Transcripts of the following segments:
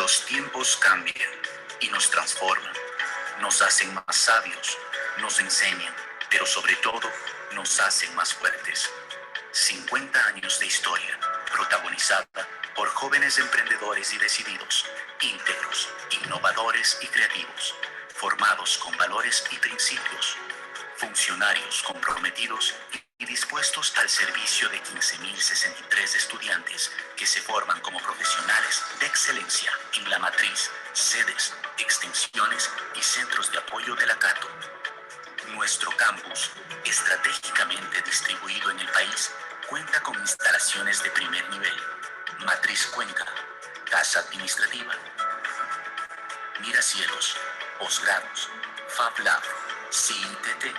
Los tiempos cambian y nos transforman, nos hacen más sabios, nos enseñan, pero sobre todo nos hacen más fuertes. 50 años de historia, protagonizada por jóvenes emprendedores y decididos, íntegros, innovadores y creativos, formados con valores y principios, funcionarios comprometidos y dispuestos al servicio de 15.063 estudiantes que se forman como profesionales de excelencia en la matriz, sedes, extensiones y centros de apoyo de la Cato. Nuestro campus, estratégicamente distribuido en el país, cuenta con instalaciones de primer nivel, matriz Cuenca, casa administrativa, miracielos, posgrados, Fab Lab, CITT,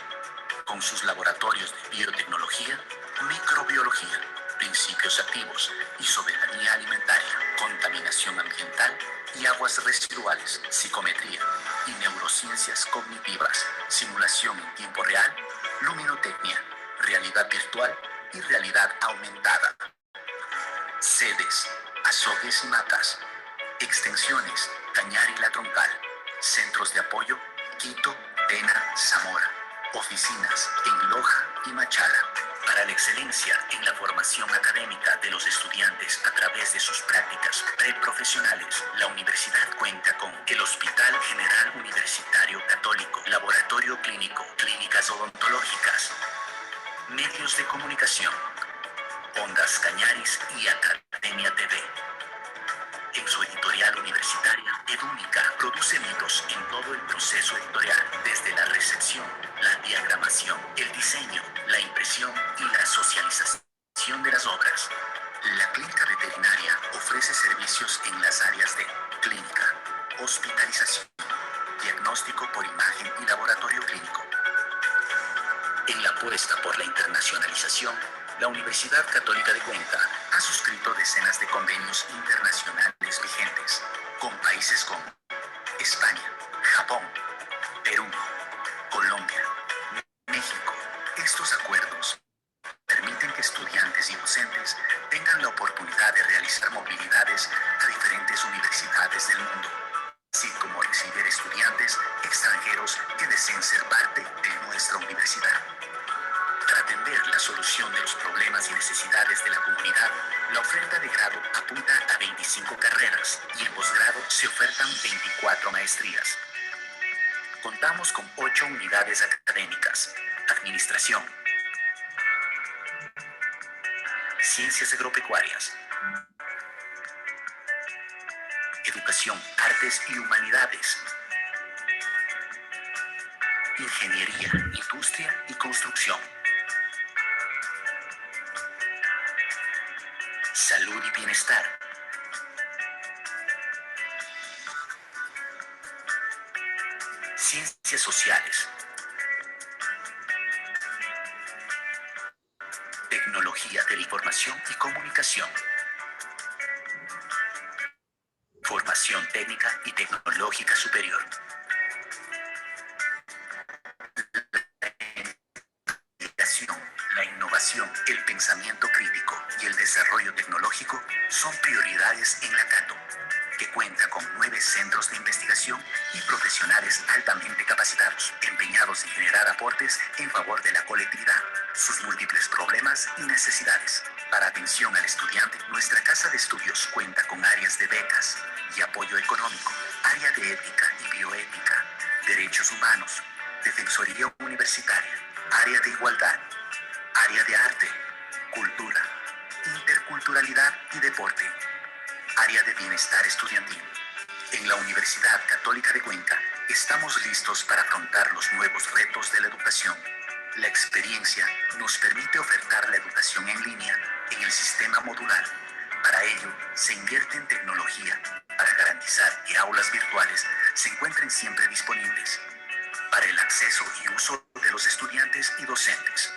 con sus laboratorios de biotecnología, microbiología, principios activos y soberanía alimentaria, contaminación ambiental y aguas residuales, psicometría y neurociencias cognitivas, simulación en tiempo real, luminotecnia, realidad virtual y realidad aumentada. Sedes, Azogues y Matas, extensiones, Cañar y La Troncal, centros de apoyo, Quito, Tena, Zamora, oficinas en Loja y Machala. Para la excelencia en la formación académica de los estudiantes a través de sus prácticas preprofesionales, la universidad cuenta con el Hospital General Universitario Católico, Laboratorio Clínico, clínicas odontológicas, medios de comunicación, Ondas Cañaris y Academia TV. En su editorial universitaria, Edúnica produce libros en todo el proceso editorial, desde la recepción, la diagramación, el diseño, la impresión y la socialización de las obras. La clínica veterinaria ofrece servicios en las áreas de clínica, hospitalización, diagnóstico por imagen y laboratorio clínico. En la apuesta por la internacionalización, la Universidad Católica de Cuenca ha suscrito decenas de convenios internacionales vigentes con países como España, Japón, Perú, Colombia, México. Estos acuerdos permiten que estudiantes y docentes tengan la oportunidad de realizar movilidades a diferentes universidades del mundo, así como recibir estudiantes extranjeros que deseen ser parte de nuestra universidad. Para atender la solución de los problemas y necesidades de la comunidad, la oferta de grado apunta a 25 carreras y en posgrado se ofertan 24 maestrías. Contamos con 8 unidades académicas: administración, ciencias agropecuarias, educación, artes y humanidades, ingeniería, industria y construcción, salud y bienestar, ciencias sociales, tecnología de la información y comunicación, formación técnica y tecnológica superior. La innovación, el pensamiento crítico y el desarrollo tecnológico son prioridades en la Cato, que cuenta con 9 centros de investigación y profesionales altamente capacitados, empeñados en generar aportes en favor de la colectividad, sus múltiples problemas y necesidades. Para atención al estudiante, nuestra casa de estudios cuenta con áreas de becas y apoyo económico, área de ética y bioética, derechos humanos, defensoría universitaria, área de igualdad, área de arte, cultura, interculturalidad y deporte, área de bienestar estudiantil. En la Universidad Católica de Cuenca estamos listos para afrontar los nuevos retos de la educación. La experiencia nos permite ofertar la educación en línea en el sistema modular. Para ello, se invierte en tecnología para garantizar que aulas virtuales se encuentren siempre disponibles para el acceso y uso de los estudiantes y docentes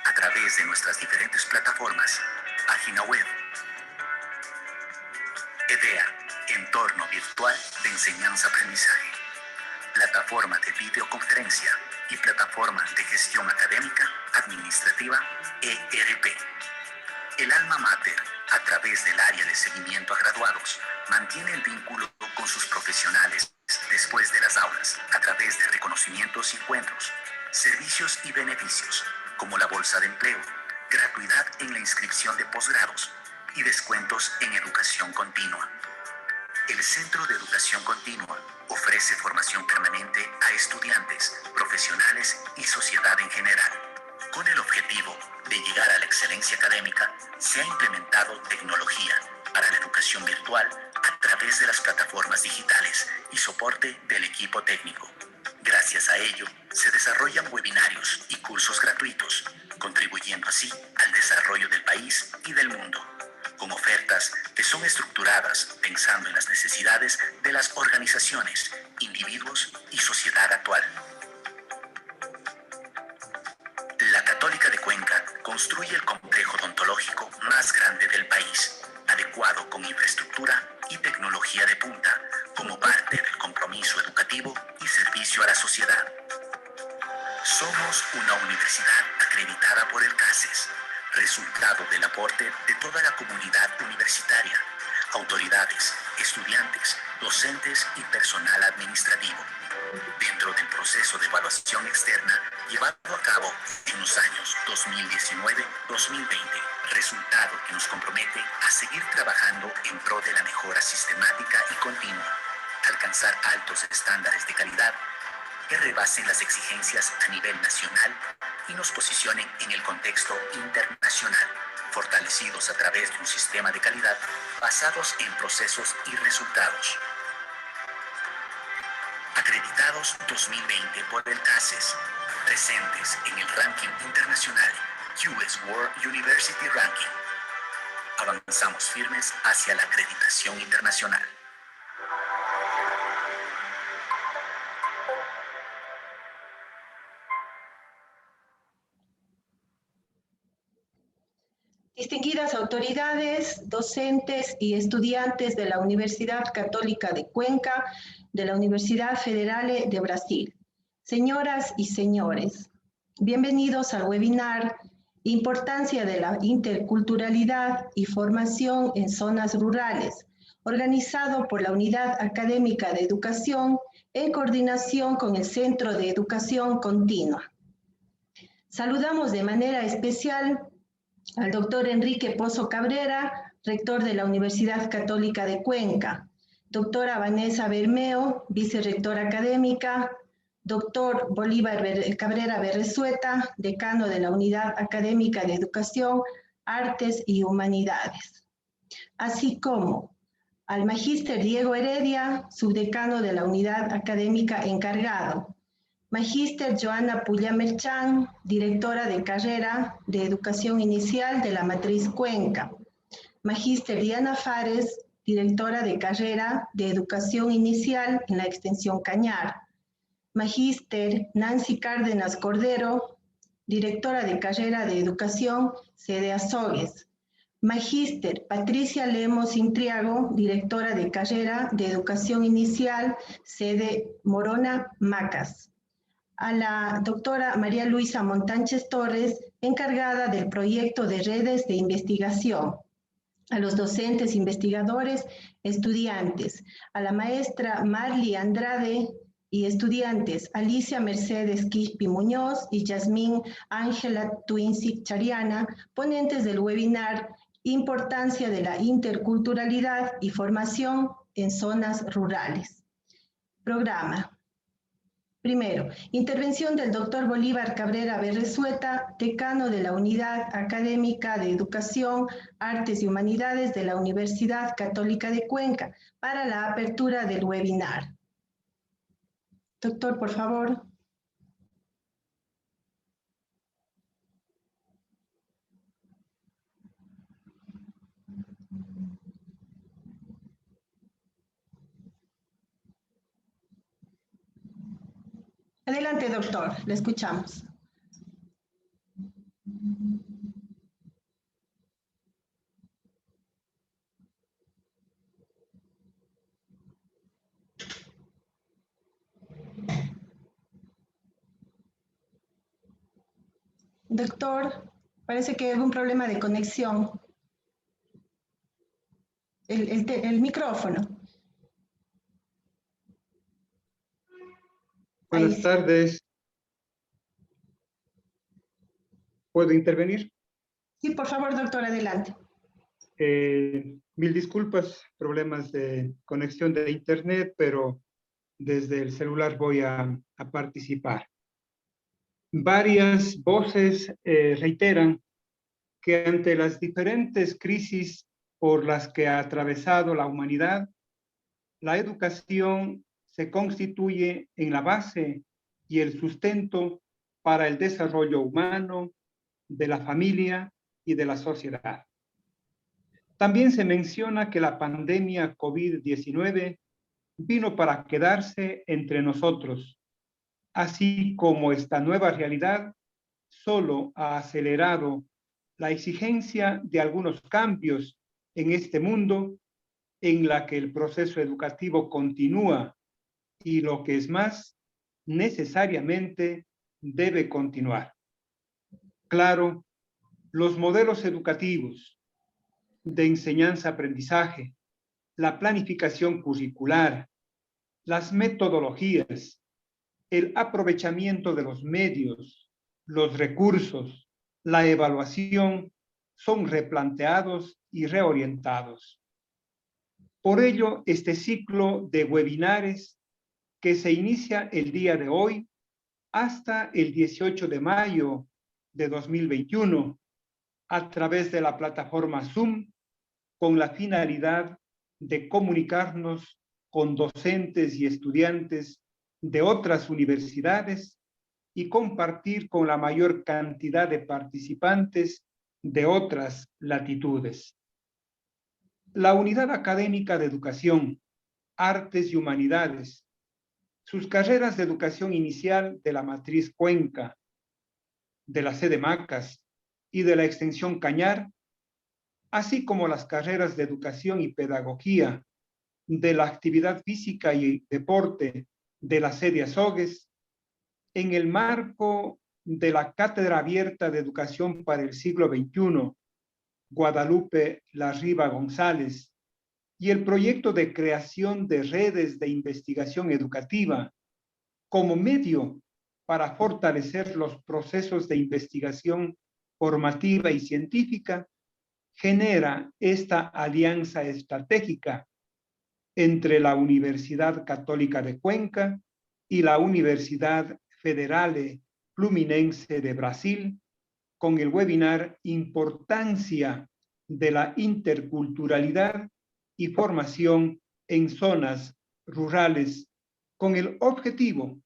a través de nuestras diferentes plataformas, página web, EDEA, entorno virtual de enseñanza-aprendizaje, plataforma de videoconferencia y plataforma de gestión académica administrativa, ERP. El alma mater, a través del área de seguimiento a graduados, mantiene el vínculo con sus profesionales después de las aulas a través de reconocimientos y encuentros, servicios y beneficios como la bolsa de empleo, gratuidad en la inscripción de posgrados y descuentos en educación continua. El Centro de Educación Continua ofrece formación permanente a estudiantes, profesionales y sociedad en general. Con el objetivo de llegar a la excelencia académica, se ha implementado tecnología para la educación virtual a través de las plataformas digitales y soporte del equipo técnico. Gracias a ello, se desarrollan webinarios y cursos gratuitos, contribuyendo así al desarrollo del país y del mundo, con ofertas que son estructuradas pensando en las necesidades de las organizaciones, individuos y sociedad actual. La Católica de Cuenca construye el complejo odontológico más grande del país, adecuado con infraestructura y tecnología de punta, como parte del compromiso educativo y servicio a la sociedad. Somos una universidad acreditada por el CASES, resultado del aporte de toda la comunidad universitaria, autoridades, estudiantes, docentes y personal administrativo, dentro del proceso de evaluación externa llevado a cabo en los años 2019-2020, resultado que nos compromete a seguir trabajando en pro de la mejora sistemática y continua, alcanzar altos estándares de calidad que rebasen las exigencias a nivel nacional y nos posicionen en el contexto internacional, fortalecidos a través de un sistema de calidad basados en procesos y resultados. Acreditados 2020 por el CASES, presentes en el ranking internacional US World University Ranking. Avanzamos firmes hacia la acreditación internacional. Distinguidas autoridades, docentes y estudiantes de la Universidad Católica de Cuenca, de la Universidad Federal de Brasil. Señoras y señores, bienvenidos al webinar Importancia de la interculturalidad y formación en zonas rurales, organizado por la Unidad Académica de Educación en coordinación con el Centro de Educación Continua. Saludamos de manera especial al doctor Enrique Pozo Cabrera, rector de la Universidad Católica de Cuenca, doctora Vanessa Bermeo, vicerrectora académica, doctor Bolívar Cabrera Berresueta, decano de la Unidad Académica de Educación, Artes y Humanidades, así como al magíster Diego Heredia, subdecano de la Unidad Académica encargado, magíster Joana Pullamerchan, directora de carrera de Educación Inicial de la Matriz Cuenca, magíster Diana Fares, directora de carrera de Educación Inicial en la Extensión Cañar, magíster Nancy Cárdenas Cordero, directora de carrera de Educación, sede Azogues, magíster Patricia Lemos Intriago, directora de carrera de Educación Inicial, sede Morona, Macas, a la doctora María Luisa Montánchez Torres, encargada del proyecto de redes de investigación, a los docentes, investigadores, estudiantes, a la maestra Marly Andrade y estudiantes Alicia Mercedes Quispi Muñoz y Yasmín Ángela Tuinsic Chariana, ponentes del webinar Importancia de la interculturalidad y formación en zonas rurales. Programa. Primero, intervención del doctor Bolívar Cabrera Berresueta, decano de la Unidad Académica de Educación, Artes y Humanidades de la Universidad Católica de Cuenca, para la apertura del webinar. Doctor, por favor. Adelante, doctor, le escuchamos. Doctor, parece que hay algún problema de conexión. El micrófono. Buenas tardes. ¿Puedo intervenir? Sí, por favor, doctor, adelante. Mil disculpas, problemas de conexión de internet, pero desde el celular voy a participar. Varias voces reiteran que ante las diferentes crisis por las que ha atravesado la humanidad, la educación se constituye en la base y el sustento para el desarrollo humano, de la familia y de la sociedad. También se menciona que la pandemia COVID-19 vino para quedarse entre nosotros, así como esta nueva realidad solo ha acelerado la exigencia de algunos cambios en este mundo en la que el proceso educativo continúa y, lo que es más, necesariamente debe continuar. Claro, los modelos educativos de enseñanza-aprendizaje, la planificación curricular, las metodologías, el aprovechamiento de los medios, los recursos, la evaluación son replanteados y reorientados. Por ello, este ciclo de webinares que se inicia el día de hoy hasta el 18 de mayo de 2021 a través de la plataforma Zoom, con la finalidad de comunicarnos con docentes y estudiantes de otras universidades y compartir con la mayor cantidad de participantes de otras latitudes. La Unidad Académica de Educación, Artes y Humanidades, sus carreras de educación inicial de la matriz Cuenca, de la sede Macas y de la extensión Cañar, así como las carreras de educación y pedagogía de la actividad física y deporte de la sede Azogues, en el marco de la Cátedra Abierta de Educación para el Siglo XXI, Guadalupe Larriba González, y el proyecto de creación de redes de investigación educativa como medio para fortalecer los procesos de investigación formativa y científica, genera esta alianza estratégica entre la Universidad Católica de Cuenca y la Universidad Federale Fluminense de Brasil, con el webinar Importancia de la interculturalidad y formación en zonas rurales, con el objetivo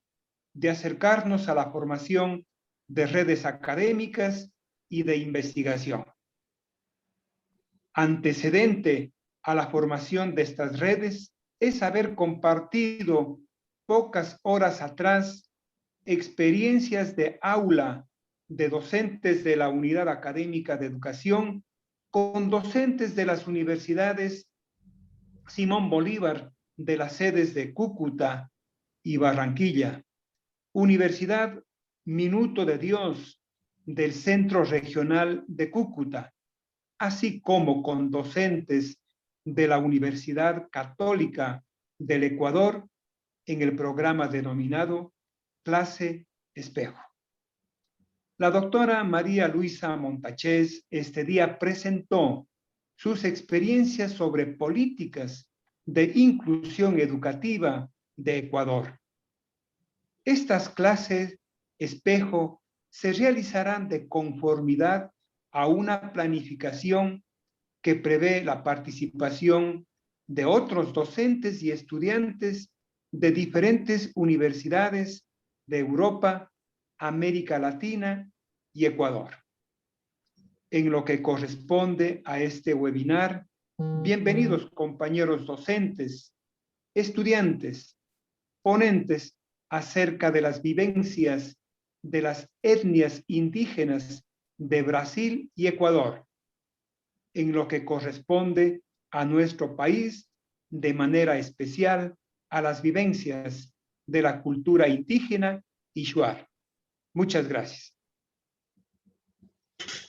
de acercarnos a la formación de redes académicas y de investigación. Antecedente a la formación de estas redes es haber compartido pocas horas atrás experiencias de aula de docentes de la Unidad Académica de Educación con docentes de las universidades Simón Bolívar de las sedes de Cúcuta y Barranquilla, Universidad Minuto de Dios del Centro Regional de Cúcuta, así como con docentes de la Universidad Católica del Ecuador en el programa denominado Clase Espejo. La doctora María Luisa Montachés este día presentó sus experiencias sobre políticas de inclusión educativa de Ecuador. Estas clases espejo se realizarán de conformidad a una planificación que prevé la participación de otros docentes y estudiantes de diferentes universidades de Europa, América Latina y Ecuador. En lo que corresponde a este webinar, bienvenidos compañeros docentes, estudiantes, ponentes acerca de las vivencias de las etnias indígenas de Brasil y Ecuador, en lo que corresponde a nuestro país, de manera especial a las vivencias de la cultura indígena y shuar. Muchas gracias.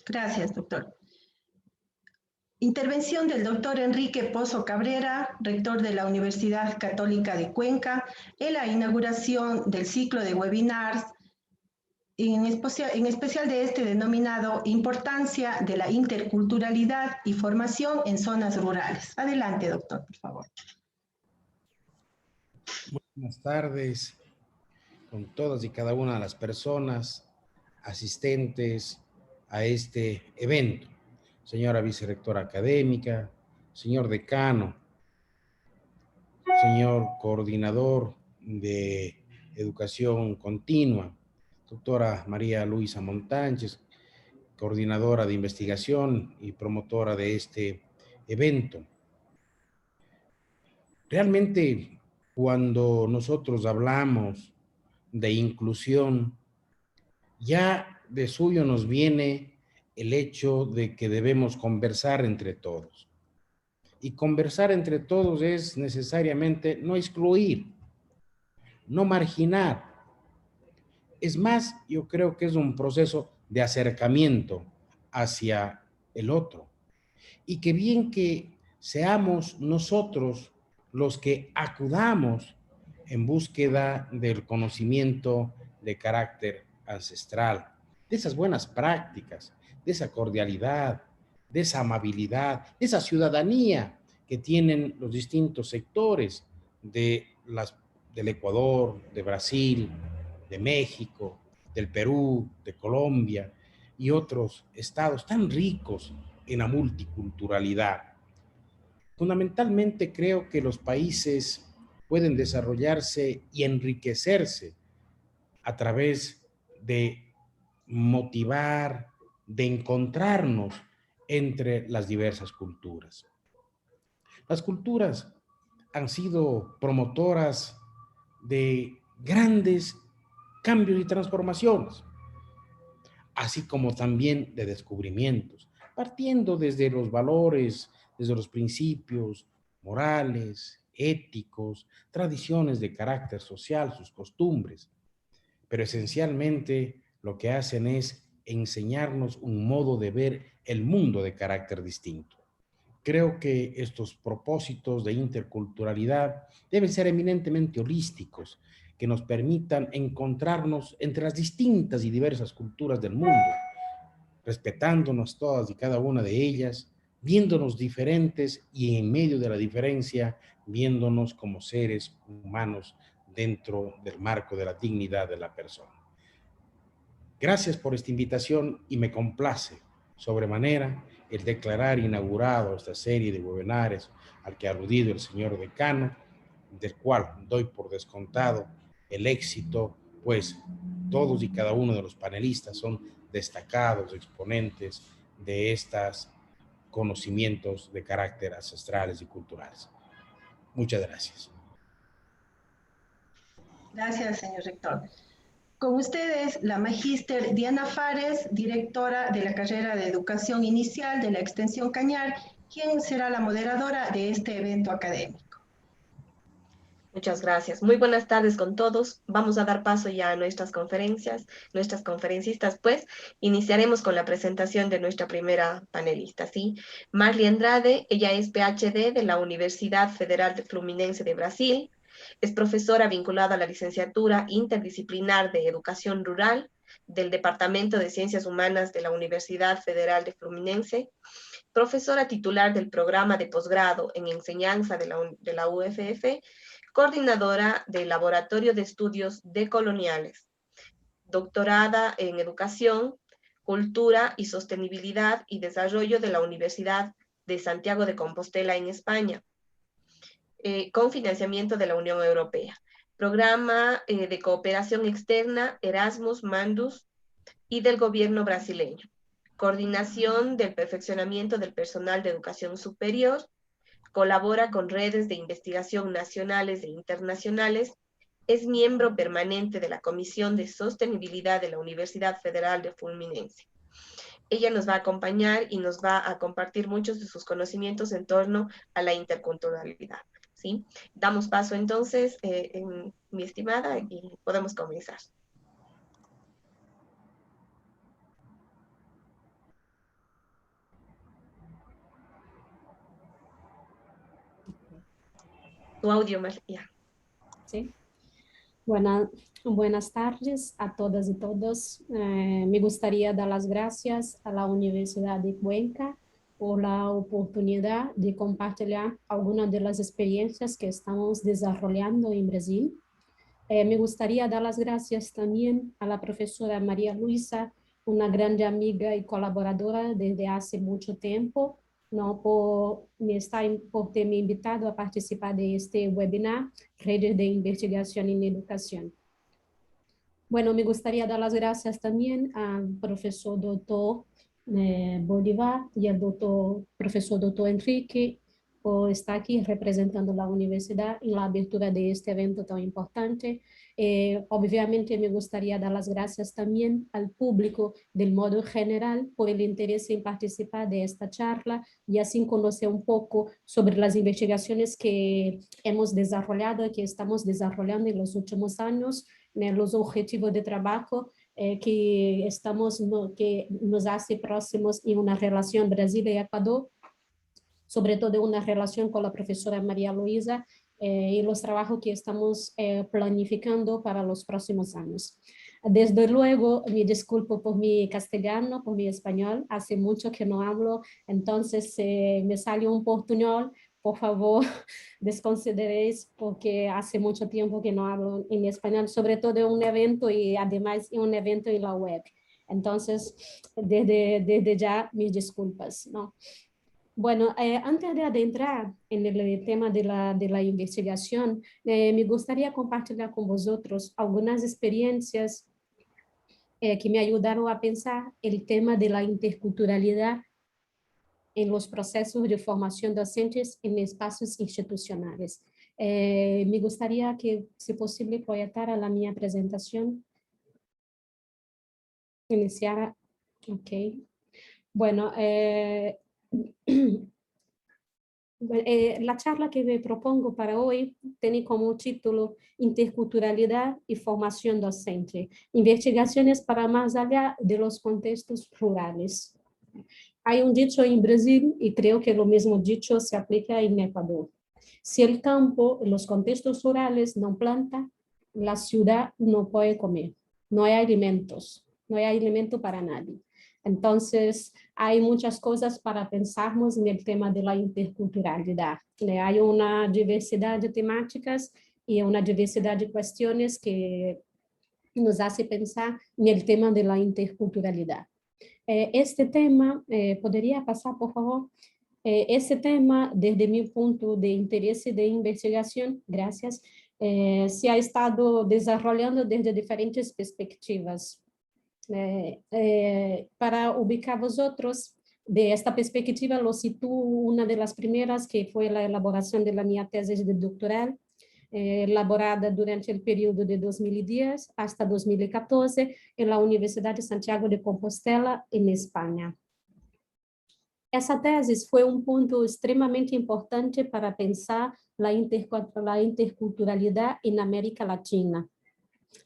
Gracias, doctor. Intervención del doctor Enrique Pozo Cabrera, rector de la Universidad Católica de Cuenca, en la inauguración del ciclo de webinars, en especial de este denominado Importancia de la Interculturalidad y Formación en Zonas Rurales. Adelante, doctor, por favor. Buenas tardes con todas y cada una de las personas asistentes a este evento. Señora vicerrectora académica, señor decano, señor coordinador de educación continua, doctora María Luisa Montánchez, coordinadora de investigación y promotora de este evento. Realmente, cuando nosotros hablamos de inclusión, ya de suyo nos viene el hecho de que debemos conversar entre todos. Y conversar entre todos es necesariamente no excluir, no marginar. Es más, yo creo que es un proceso de acercamiento hacia el otro. Y que bien que seamos nosotros los que acudamos en búsqueda del conocimiento de carácter ancestral, de esas buenas prácticas, de esa cordialidad, de esa amabilidad, de esa ciudadanía que tienen los distintos sectores del Ecuador, de Brasil, de México, del Perú, de Colombia y otros estados tan ricos en la multiculturalidad. Fundamentalmente creo que los países pueden desarrollarse y enriquecerse a través de motivar, de encontrarnos entre las diversas culturas. Las culturas han sido promotoras de grandes cambios y transformaciones, así como también de descubrimientos, partiendo desde los valores, desde los principios morales, éticos, tradiciones de carácter social, sus costumbres, pero esencialmente lo que hacen es enseñarnos un modo de ver el mundo de carácter distinto. Creo que estos propósitos de interculturalidad deben ser eminentemente holísticos, que nos permitan encontrarnos entre las distintas y diversas culturas del mundo, respetándonos todas y cada una de ellas, viéndonos diferentes y en medio de la diferencia, viéndonos como seres humanos dentro del marco de la dignidad de la persona. Gracias por esta invitación y me complace sobremanera el declarar inaugurado esta serie de webinars al que ha aludido el señor decano, del cual doy por descontado el éxito, pues todos y cada uno de los panelistas son destacados exponentes de estos conocimientos de carácter ancestrales y culturales. Muchas gracias. Gracias, señor rector. Con ustedes, la magíster Diana Fares, directora de la carrera de Educación Inicial de la Extensión Cañar, quien será la moderadora de este evento académico. Muchas gracias. Muy buenas tardes con todos. Vamos a dar paso ya a nuestras conferencias, nuestras conferencistas, pues. Iniciaremos con la presentación de nuestra primera panelista, ¿sí? Marli Andrade, ella es PhD de la Universidad Federal de Fluminense de Brasil. Es profesora vinculada a la licenciatura interdisciplinar de Educación Rural del Departamento de Ciencias Humanas de la Universidad Federal de Fluminense. Profesora titular del programa de posgrado en enseñanza de la UFF, coordinadora del Laboratorio de Estudios Decoloniales, doctorada en Educación, Cultura y Sostenibilidad y Desarrollo de la Universidad de Santiago de Compostela en España, con financiamiento de la Unión Europea. Programa de cooperación externa Erasmus Mundus y del gobierno brasileño. Coordinación del perfeccionamiento del personal de educación superior. Colabora con redes de investigación nacionales e internacionales, es miembro permanente de la Comisión de Sostenibilidad de la Universidad Federal de Fluminense. Ella nos va a acompañar y nos va a compartir muchos de sus conocimientos en torno a la interculturalidad, ¿sí? Damos paso entonces, mi estimada, y podemos comenzar. Tu audio, ya. ¿Sí? Buenas tardes a todas y todos. Me gustaría dar las gracias a la Universidad de Cuenca por la oportunidad de compartir algunas de las experiencias que estamos desarrollando en Brasil. Me gustaría dar las gracias también a la profesora María Luisa, una grande amiga y colaboradora desde hace mucho tiempo, ¿no? por terme invitado a participar de este webinar, Redes de Investigación en Educación. Bueno, me gustaría dar las gracias también al profesor doctor Bolívar y al profesor doctor Enrique por estar aquí representando la universidad en la abertura de este evento tan importante. Obviamente me gustaría dar las gracias también al público del modo general por el interés en participar de esta charla y así conocer un poco sobre las investigaciones que hemos desarrollado, que estamos desarrollando en los últimos años, los objetivos de trabajo que nos hace próximos en una relación Brasil y Ecuador, sobre todo una relación con la profesora María Luisa y los trabajos que estamos planificando para los próximos años. Desde luego, me disculpo por mi castellano, por mi español, hace mucho que no hablo, entonces me salió un portuñol. Por favor, desconsideréis porque hace mucho tiempo que no hablo en español, sobre todo en un evento y además en un evento en la web. Entonces, desde ya, mis disculpas, ¿no? Bueno, antes de adentrar en el tema de la investigación, me gustaría compartir con vosotros algunas experiencias que me ayudaron a pensar el tema de la interculturalidad en los procesos de formación docentes en espacios institucionales. Me gustaría que, si posible, proyectara la mi presentación. Iniciara. Ok. Bueno, la charla que me propongo para hoy tiene como título Interculturalidad y formación docente, investigaciones para más allá de los contextos rurales. Hay un dicho en Brasil, y creo que lo mismo dicho se aplica en Ecuador. Si el campo, los contextos rurales no planta, la ciudad no puede comer. No hay alimentos, no hay alimento para nadie. Entonces, hay muchas cosas para pensarnos en el tema de la interculturalidad. Hay una diversidad de temáticas y una diversidad de cuestiones que nos hace pensar en el tema de la interculturalidad. Este tema, ¿podría pasar, por favor? Este tema, desde mi punto de interés de investigación, gracias, se ha estado desarrollando desde diferentes perspectivas. Para ubicar vosotros, de esta perspectiva, lo sitúo una de las primeras, que fue la elaboración de la mi tesis de doctoral, elaborada durante el periodo de 2010 hasta 2014 en la Universidad de Santiago de Compostela, en España. Essa tesis foi um ponto extremamente importante para pensar a interculturalidade na América Latina.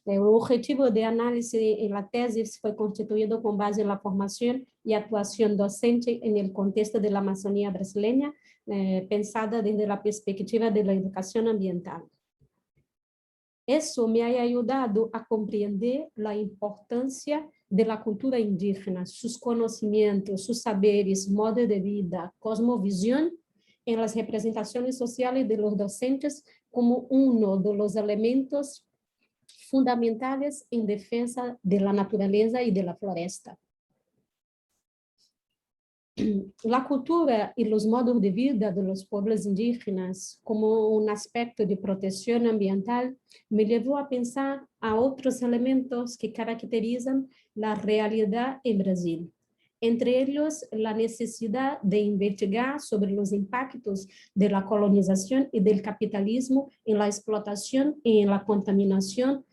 O objetivo de análise na tese foi constituído com base na formação e atuação docente no contexto da Amazônia brasileira, pensada desde a perspectiva da educação ambiental. Isso me ha ayudado a compreender a importância de la cultura indígena, sus conocimientos, sus saberes, modo de vida, cosmovisión en las representaciones sociales de los docentes como uno de los elementos fundamentales en defensa de la naturaleza y de la floresta. La cultura y los modos de vida de los pueblos indígenas como un aspecto de protección ambiental me llevó a pensar a otros elementos que caracterizan la realidad en Brasil. Entre ellos, la necesidad de investigar sobre los impactos de la colonización y del capitalismo en la explotación y en la contaminación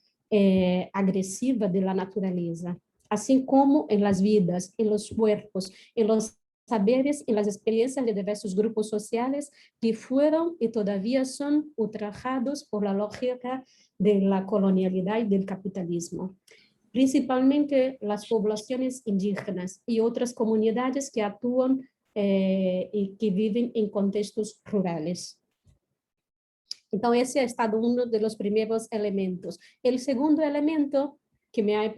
agresiva de la naturaleza, así como en las vidas, en los cuerpos, en los saberes y las experiencias de diversos grupos sociales que fueron y todavía son ultrajados por la lógica de la colonialidad y del capitalismo. Principalmente las poblaciones indígenas y otras comunidades que actúan y que viven en contextos rurales. Entonces, ese ha estado uno de los primeros elementos. El segundo elemento que me ha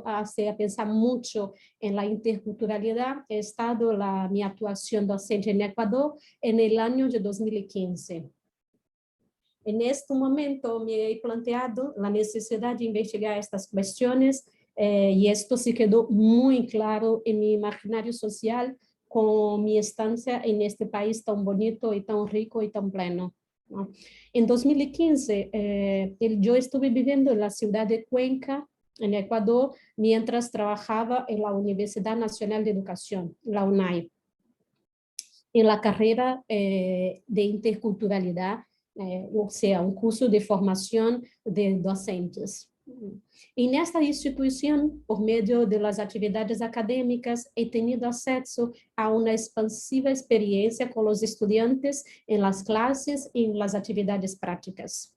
hace pensar mucho en la interculturalidad ha estado mi actuación docente en Ecuador en el año de 2015. En este momento me he planteado la necesidad de investigar estas cuestiones y esto se quedó muy claro en mi imaginario social con mi estancia en este país tan bonito y tan rico y tan pleno, ¿no? En 2015, yo estuve viviendo en la ciudad de Cuenca, en Ecuador, mientras trabajaba en la Universidad Nacional de Educación, la UNAI, en la carrera de interculturalidad, o sea, un curso de formación de docentes. En esta institución, por medio de las actividades académicas, he tenido acceso a una expansiva experiencia con los estudiantes en las clases y en las actividades prácticas.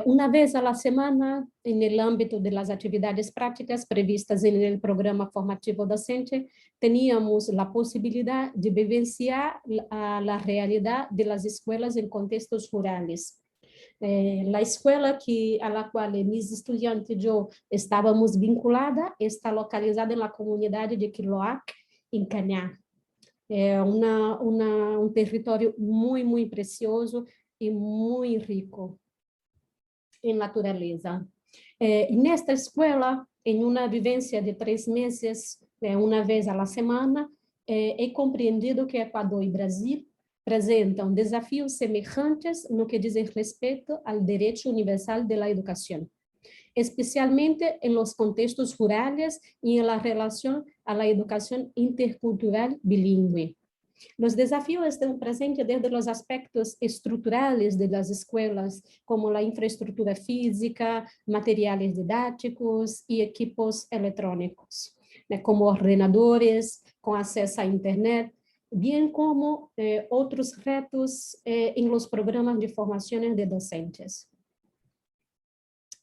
Una vez a la semana, en el ámbito de las actividades prácticas previstas en el programa formativo docente, teníamos la posibilidad de vivenciar la realidad de las escuelas en contextos rurales. La escuela a la cual mis estudiantes y yo estábamos vinculadas está localizada en la comunidad de Quiloac, en Cañar. Un territorio muy, muy precioso y muy rico en naturaleza. En esta escuela, en una vivencia de 3 meses, una vez a la semana, he compreendido que Ecuador y Brasil apresentam desafios semelhantes no que diz respeito ao direito universal de la educación, especialmente en los contextos rurales y en la relación a la educación intercultural bilingüe. Los desafíos están presentes desde los aspectos estructurales de las escuelas, como la infraestructura física, materiales didácticos y equipos electrónicos, como ordenadores, con acceso a Internet, bien como otros retos en los programas de formación de docentes.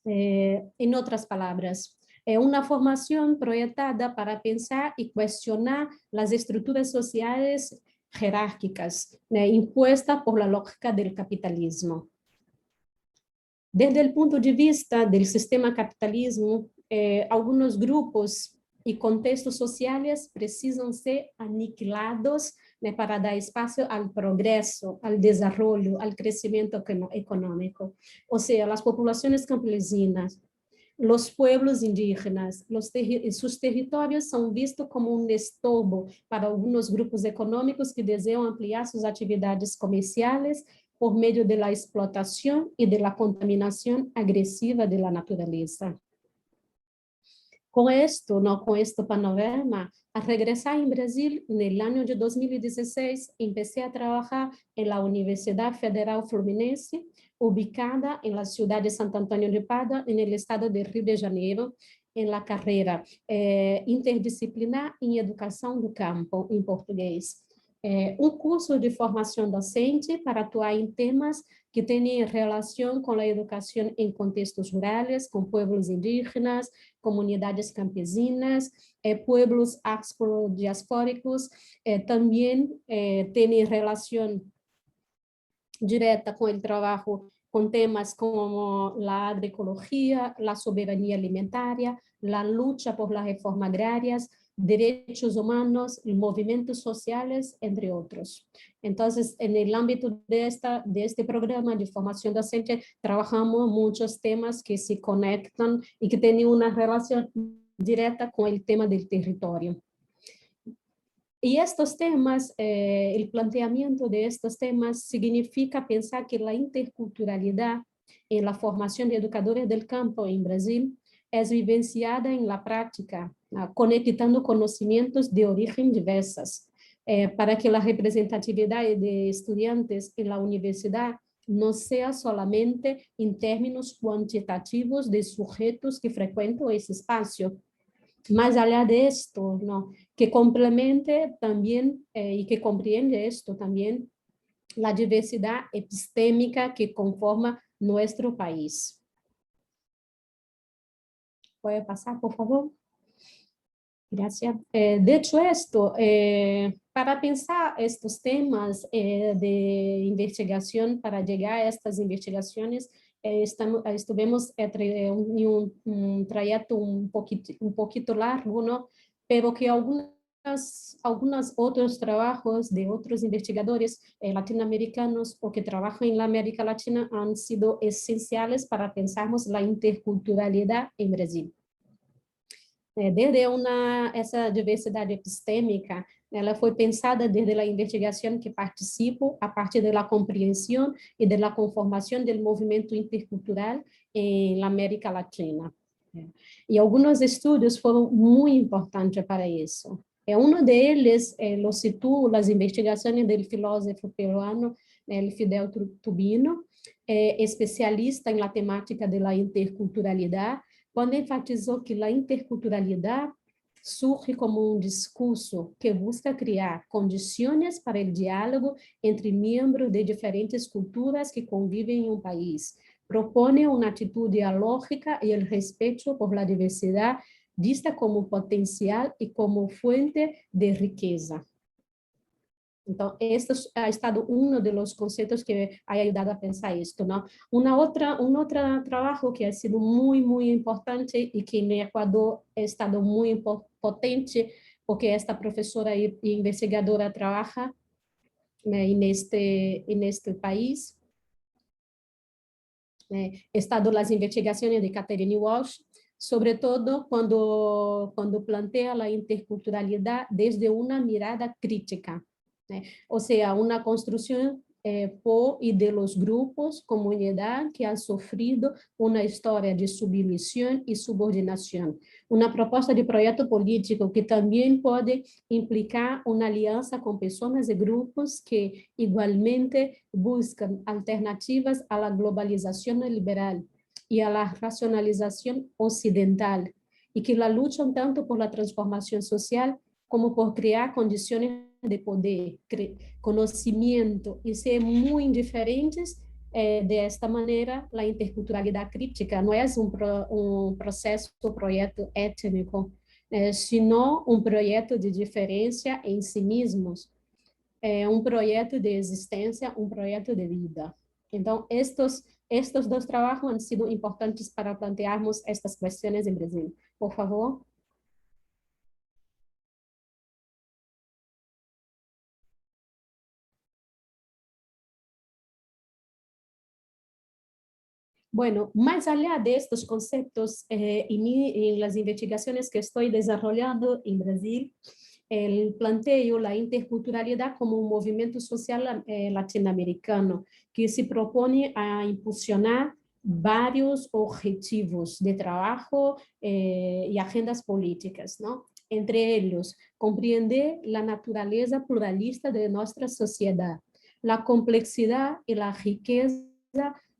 En otras palabras, una formación proyectada para pensar y cuestionar las estructuras sociales jerárquicas impuestas por la lógica del capitalismo. Desde el punto de vista del sistema capitalismo, algunos grupos y contextos sociales precisan ser aniquilados para dar espacio al progreso, al desarrollo, al crecimiento económico. O sea, las poblaciones campesinas, los pueblos indígenas, sus territorios son vistos como un estorbo para algunos grupos económicos que desean ampliar sus actividades comerciales por medio de la explotación y de la contaminación agresiva de la naturaleza. Con esto, con este panorama, al regresar en Brasil, en el año de 2016, empecé a trabajar en la Universidad Federal Fluminense, ubicada en la ciudad de Santo Antônio de Padua, en el estado de Río de Janeiro, en la carrera interdisciplinar en educación do campo, en portugués. Un curso de formación docente para actuar en temas que tienen relación con la educación en contextos rurales, con pueblos indígenas, comunidades campesinas, pueblos afrodiaspóricos, también tienen relación directa con el trabajo con temas como la agroecología, la soberanía alimentaria, la lucha por las reformas agrarias, derechos humanos, movimientos sociales, entre otros. Entonces, en el ámbito de este programa de formación docente, trabajamos muchos temas que se conectan y que tienen una relación directa con el tema del territorio. Y estos temas, el planteamiento de estos temas significa pensar que la interculturalidad en la formación de educadores del campo en Brasil es vivenciada en la práctica, conectando conocimientos de origen diversas, para que la representatividad de estudiantes en la universidad no sea solamente en términos cuantitativos de sujetos que frecuentan ese espacio, más allá de esto, ¿no? Que complemente también y que comprende esto también la diversidad epistémica que conforma nuestro país. ¿Puede pasar, por favor? Gracias. Dicho esto, para pensar estos temas de investigación, para llegar a estas investigaciones, estuvimos en un trayecto un poquito largo, ¿no? Pero que algunos otros trabajos de otros investigadores latinoamericanos o que trabajan en la América Latina han sido esenciales para pensarmos la interculturalidad en Brasil. Desde essa diversidade epistêmica, ela foi pensada desde a investigação que participo, a partir da compreensão e da conformação do movimento intercultural na América Latina. E alguns estudos foram muito importantes para isso. Um deles, eu cito as investigações do filósofo peruano Fidel Tubino, especialista em temática da interculturalidade, quando enfatizou que a interculturalidade surge como um discurso que busca criar condições para o diálogo entre membros de diferentes culturas que convivem em um país. Propõe uma atitude dialógica e o respeito por la diversidade vista como potencial e como fuente de riqueza. Então, este ha estado um dos conceitos que ha ajudado a pensar isto, não? Um outro trabalho que ha sido muito importante e que no Equador ha estado muito potente, porque esta professora e investigadora trabalha neste país, estado as investigações de Catherine Walsh, sobretudo quando plantea a interculturalidade desde uma mirada crítica. Ou seja, uma construção por e de los grupos, comunidade que han sofrido uma história de submissão e subordinação. Uma proposta de projeto político que também pode implicar uma aliança com pessoas e grupos que igualmente buscam alternativas à globalização liberal e à racionalização ocidental, e que lutam tanto por la transformação social como por criar condições de poder, conhecimento e ser muito diferentes. Desta maneira, a interculturalidade crítica não é um projeto étnico, sino um projeto de diferença em si mesmos, um projeto de existência, um projeto de vida. Então, estes dois trabalhos han sido importantes para plantearmos estas questões em Brasil. Por favor. Bueno, más allá de estos conceptos, en las investigaciones que estoy desarrollando en Brasil, planteo la interculturalidad como un movimiento social latinoamericano que se propone a impulsionar varios objetivos de trabajo y agendas políticas, ¿no? Entre ellos, comprender la naturaleza pluralista de nuestra sociedad, la complejidad y la riqueza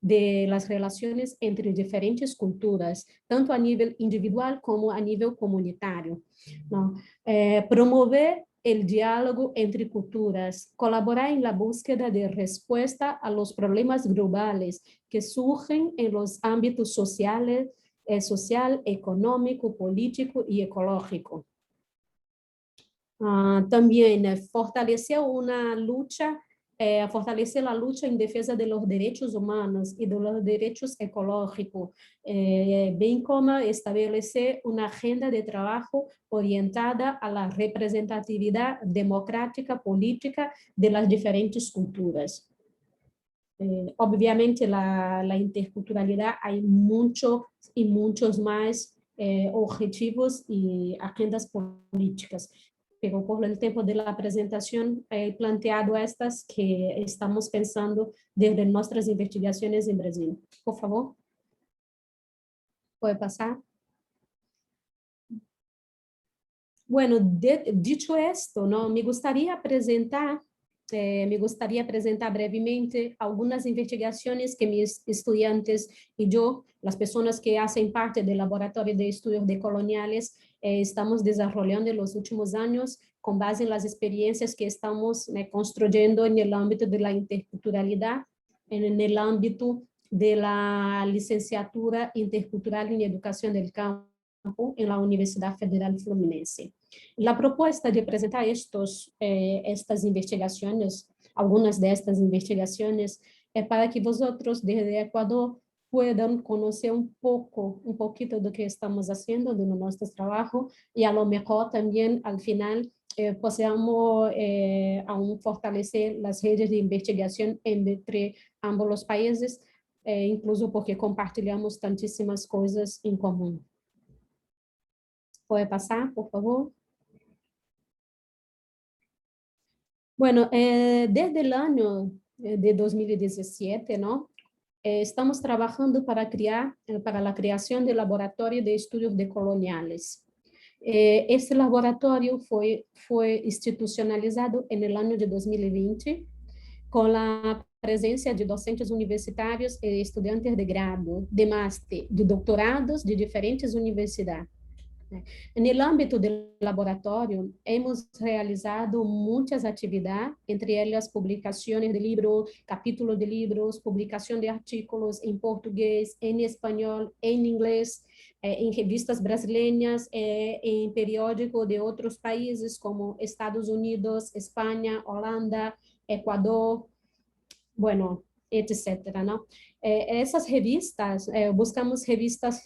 de las relaciones entre diferentes culturas, tanto a nivel individual como a nivel comunitario, ¿no? Promover el diálogo entre culturas, colaborar en la búsqueda de respuesta a los problemas globales que surgen en los ámbitos sociales, social, económico, político y ecológico. También fortalecer una lucha fortalecer a luta em defesa dos direitos humanos e dos direitos ecológicos, bem como estabelecer uma agenda de trabalho orientada à representatividade democrática política das diferentes culturas. Obviamente, a interculturalidade há muitos mais objetivos e agendas políticas. Pero por el tiempo de la presentación he planteado estas que estamos pensando desde nuestras investigaciones en Brasil. Por favor. ¿Puede pasar? Bueno, dicho esto, ¿no? Me gustaría presentar brevemente algunas investigaciones que mis estudiantes y yo, las personas que hacen parte del Laboratorio de Estudios Decoloniales, estamos desarrollando en los últimos años con base en las experiencias que estamos construyendo en el ámbito de la interculturalidad, en el ámbito de la licenciatura intercultural en educación del campo en la Universidad Federal Fluminense. La propuesta de presentar estas investigaciones, algunas de estas investigaciones, es para que vosotros desde Ecuador puedan conocer un poquito de qué estamos haciendo, de nuestro trabajo, y a lo mejor también al final podamos aún fortalecer las redes de investigación entre ambos los países, incluso porque compartilhamos tantíssimas coisas em comum. Pode passar, por favor? Bueno, desde el año de 2017, ¿no? Estamos trabajando para la creación del Laboratorio de Estudios Decoloniales. Este laboratorio fue institucionalizado en el año de 2020 con la presencia de docentes universitarios e estudiantes de grado, de máster, de doutorados de diferentes universidades. No âmbito do laboratório, hemos realizado muitas atividades, entre elas publicações de livros, capítulos de livros, publicação de artículos em português, em espanhol, em inglês, em revistas brasileiras, em periódicos de outros países, como Estados Unidos, Espanha, Holanda, Equador, bueno, etc., ¿no? Essas revistas, buscamos revistas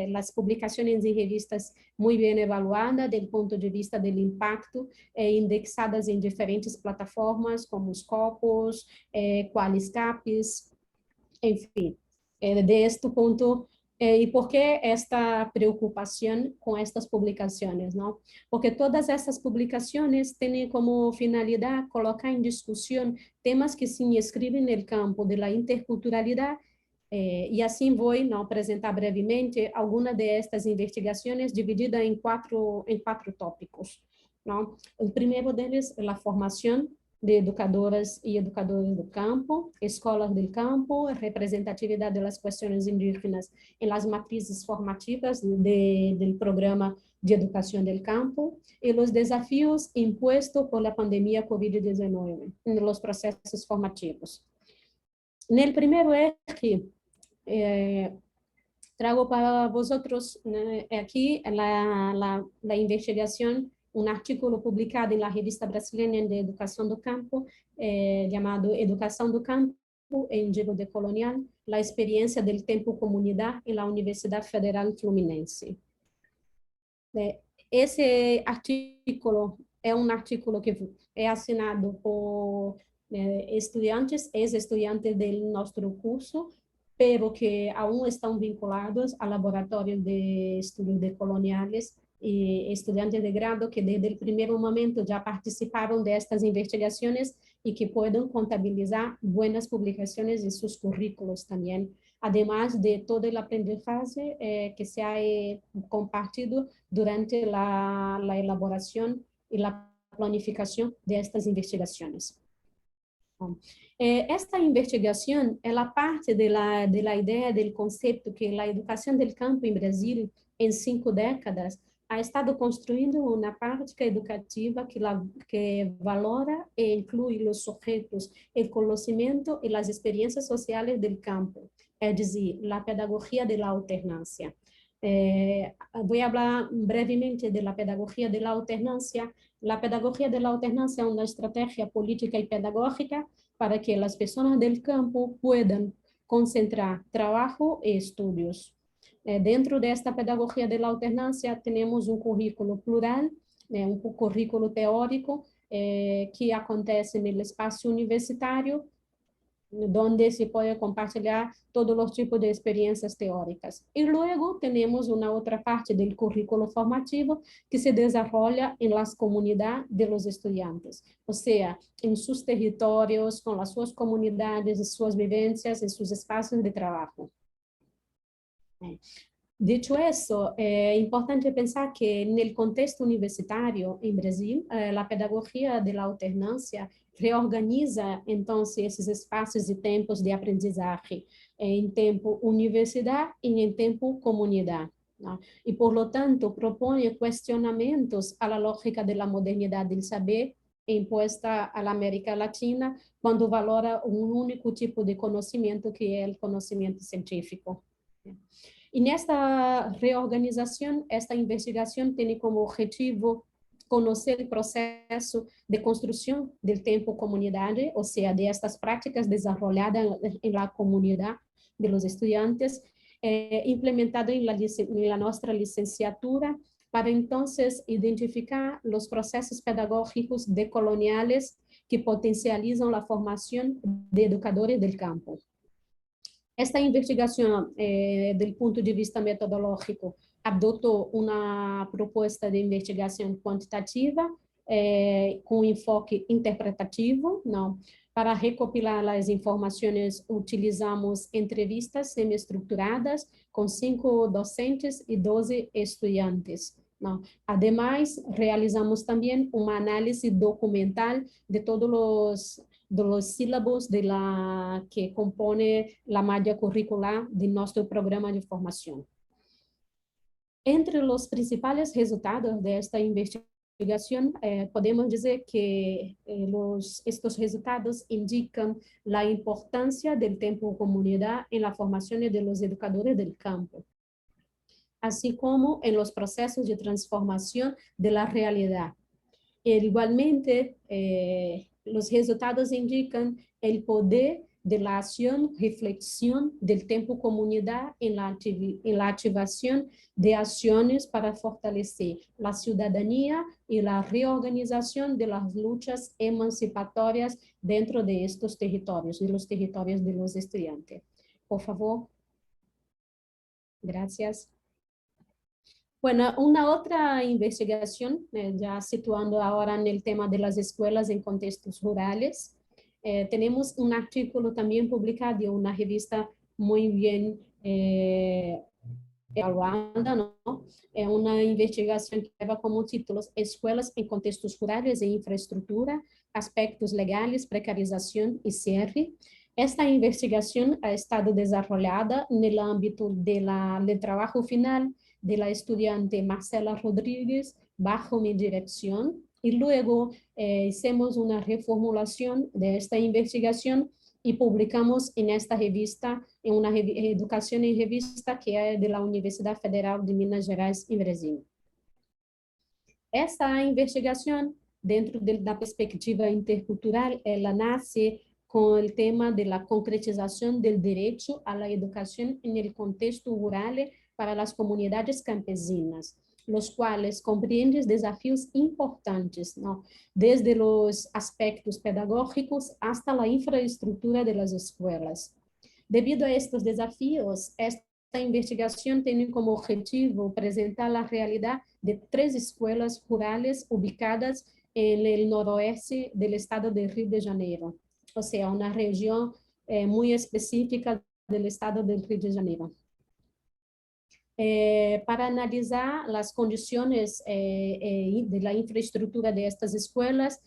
las publicaciones de revistas muy bien evaluadas desde el punto de vista del impacto, indexadas en diferentes plataformas como Scopus, Qualiscapes, en fin. De este punto, ¿y por qué esta preocupación con estas publicaciones, no? Porque todas estas publicaciones tienen como finalidad colocar en discusión temas que se inscriben en el campo de la interculturalidad, y así voy a presentar brevemente algunas de estas investigaciones divididas en cuatro tópicos, ¿no? El primero de ellos es la formación de educadoras y educadores del campo, escolas del campo, representatividad de las cuestiones indígenas en las matrices formativas del programa de educación del campo y los desafíos impuestos por la pandemia COVID-19 en los procesos formativos. En el primero es que traigo para vosotros aquí la investigación, un artículo publicado en la revista brasileña de Educación do Campo, llamado Educación do Campo en Diego Decolonial, la experiencia del tiempo comunidad en la Universidad Federal Fluminense. Ese artículo es un artículo que es asinado por estudiantes, ex-estudiantes de nuestro curso, pero que aún están vinculados al laboratorio de estudios decoloniales y estudiantes de grado que desde el primer momento ya participaron de estas investigaciones y que pueden contabilizar buenas publicaciones en sus currículos también, además de todo el aprendizaje que se ha compartido durante la elaboración y la planificación de estas investigaciones. Esta investigación es la parte de la idea del concepto que la educación del campo en Brasil en 5 décadas ha estado construyendo una práctica educativa que valora e incluye los sujetos, el conocimiento y las experiencias sociales del campo, es decir, la pedagogía de la alternancia. Voy a hablar brevemente de la pedagogía de la alternancia. La pedagogía de la alternancia es una estrategia política y pedagógica para que las personas del campo puedan concentrar trabajo y estudios. Dentro de esta pedagogía de la alternancia tenemos un currículo plural, un currículo teórico que acontece en el espacio universitario, donde se puede compartilhar todos los tipos de experiencias teóricas. Y luego tenemos una otra parte del currículo formativo que se desarrolla en las comunidades de los estudiantes, o sea, en sus territorios, con las sus comunidades, sus vivencias, en sus espacios de trabajo. Dicho eso, es importante pensar que en el contexto universitario en Brasil, la pedagogía de la alternancia reorganiza entonces esses espaços e tempos de aprendizagem em tempo universidade e em tempo comunidade, ¿no? E, por lo tanto, propõe questionamentos à lógica da modernidade do saber imposta à América Latina, quando valora um único tipo de conhecimento, que é o conhecimento científico. En esta reorganización, esta investigación tiene como objetivo conocer el proceso de construcción del tiempo comunidad, o sea, de estas prácticas desarrolladas en la comunidad de los estudiantes, implementado en nuestra licenciatura, para entonces identificar los procesos pedagógicos decoloniales que potencializan la formación de educadores del campo. Esta investigación, del punto de vista metodológico, adoptó una propuesta de investigación cuantitativa con enfoque interpretativo, ¿no? Para recopilar las informaciones, utilizamos entrevistas semiestructuradas con 5 docentes y 12 estudiantes, ¿no? Además, realizamos también una análisis documental de todos los sílabos de la que compone la malla curricular de nuestro programa de formación. Entre los principales resultados de esta investigación, podemos decir que estos resultados indican la importancia del tiempo comunidad en la formación de los educadores del campo, así como en los procesos de transformación de la realidad. Igualmente, los resultados indican el poder de la acción, reflexión del tiempo comunidad en la activación de acciones para fortalecer la ciudadanía y la reorganización de las luchas emancipatorias dentro de estos territorios, de los territorios de los estudiantes. Por favor. Gracias. Bueno, una otra investigación, ya situando ahora en el tema de las escuelas en contextos rurales, tenemos un artículo también publicado en una revista muy bien evaluada, ¿no? Una investigación que lleva como títulos Escuelas en contextos rurales e infraestructura, aspectos legales, precarización y cierre. Esta investigación ha estado desarrollada en el ámbito del trabajo final de la estudiante Marcela Rodríguez bajo mi dirección, y luego hicimos una reformulación de esta investigación y publicamos en esta revista, en una educación en revista que es de la Universidad Federal de Minas Gerais en Brasil. Esta investigación, dentro de la perspectiva intercultural, ela nace con el tema de la concretización del derecho a la educación en el contexto rural para las comunidades campesinas, los cuales comprenden desafíos importantes, ¿no? Desde los aspectos pedagógicos hasta la infraestructura de las escuelas. Debido a estos desafíos, esta investigación tiene como objetivo presentar la realidad de 3 escuelas rurales ubicadas en el noroeste del estado de Río de Janeiro, o sea, una región muy específica del estado de Río de Janeiro. Para analizar las condiciones de la infraestructura de estas escuelas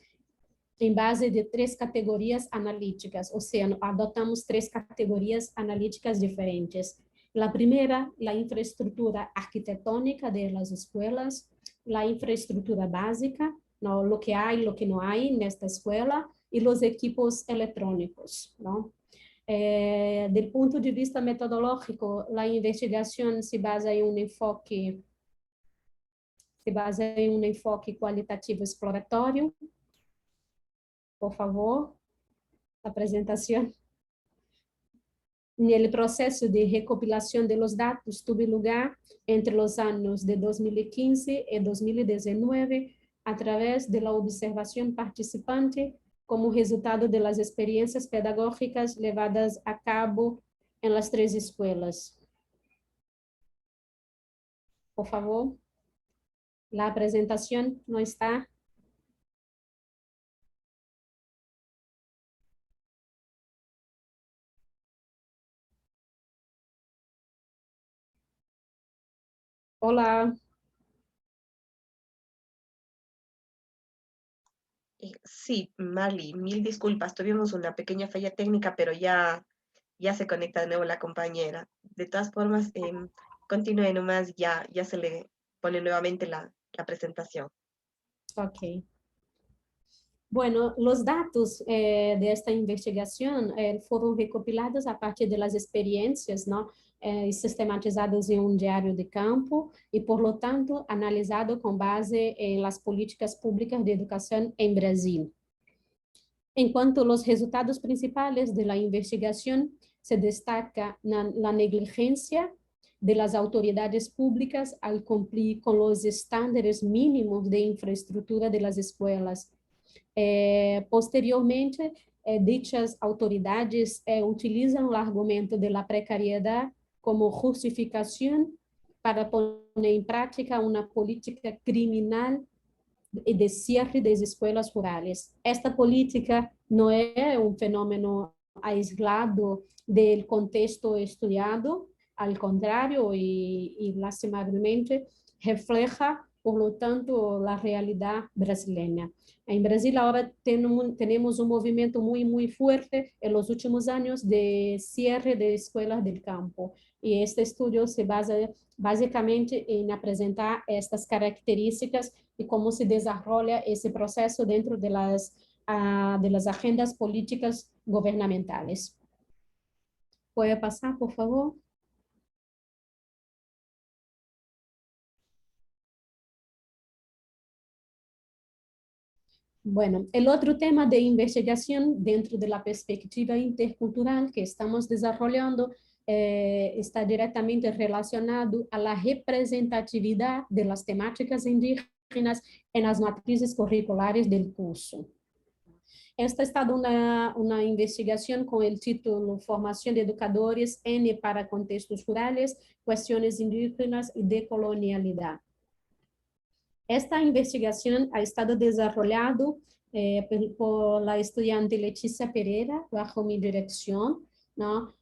en base de 3 categorías analíticas, o sea, adoptamos 3 categorías analíticas diferentes. La primera, la infraestructura arquitectónica de las escuelas, la infraestructura básica, ¿no? Lo que hay, lo que no hay en esta escuela, y los equipos electrónicos, ¿no? Del punto de vista metodológico, la investigación se basa en un enfoque cualitativo exploratorio. Por favor, la presentación. En el proceso de recopilación de los datos tuvo lugar entre los años de 2015 y 2019 a través de la observación participante como resultado de las experiencias pedagógicas llevadas a cabo en las 3 escuelas. Por favor, la presentación no está. Hola. Sí, Marley, mil disculpas, tuvimos una pequeña falla técnica, pero ya se conecta de nuevo la compañera. De todas formas, continúe nomás, ya se le pone nuevamente la presentación. Ok. Bueno, los datos de esta investigación fueron recopilados a partir de las experiencias, ¿no? sistematizados em diário de campo e, por lo tanto, analisado com base em las políticas públicas de educação em Brasil. Enquanto os resultados principais da investigação se destaca na negligência de las autoridades públicas al cumplir con los estándares mínimos de infraestructura de las escuelas. Posteriormente, dichas autoridades utilizan el argumento de la precariedad como justificación para poner en práctica una política criminal de cierre de escuelas rurales. Esta política no es un fenómeno aislado del contexto estudiado, al contrario, y lastimablemente refleja, por lo tanto, la realidad brasileña. En Brasil ahora tenemos un movimiento muy fuerte en los últimos años de cierre de escuelas del campo. Y este estudio se basa básicamente en presentar estas características y cómo se desarrolla ese proceso dentro de las agendas políticas gubernamentales. ¿Puede pasar, por favor? Bueno, el otro tema de investigación dentro de la perspectiva intercultural que estamos desarrollando está directamente relacionado a la representatividad de las temáticas indígenas en las matrices curriculares del curso. Esta ha estado una investigación con el título Formación de Educadores N para Contextos Rurales, Cuestiones Indígenas y Decolonialidad. Esta investigación ha estado desarrollada por la estudiante Leticia Pereira, bajo mi dirección, ¿no?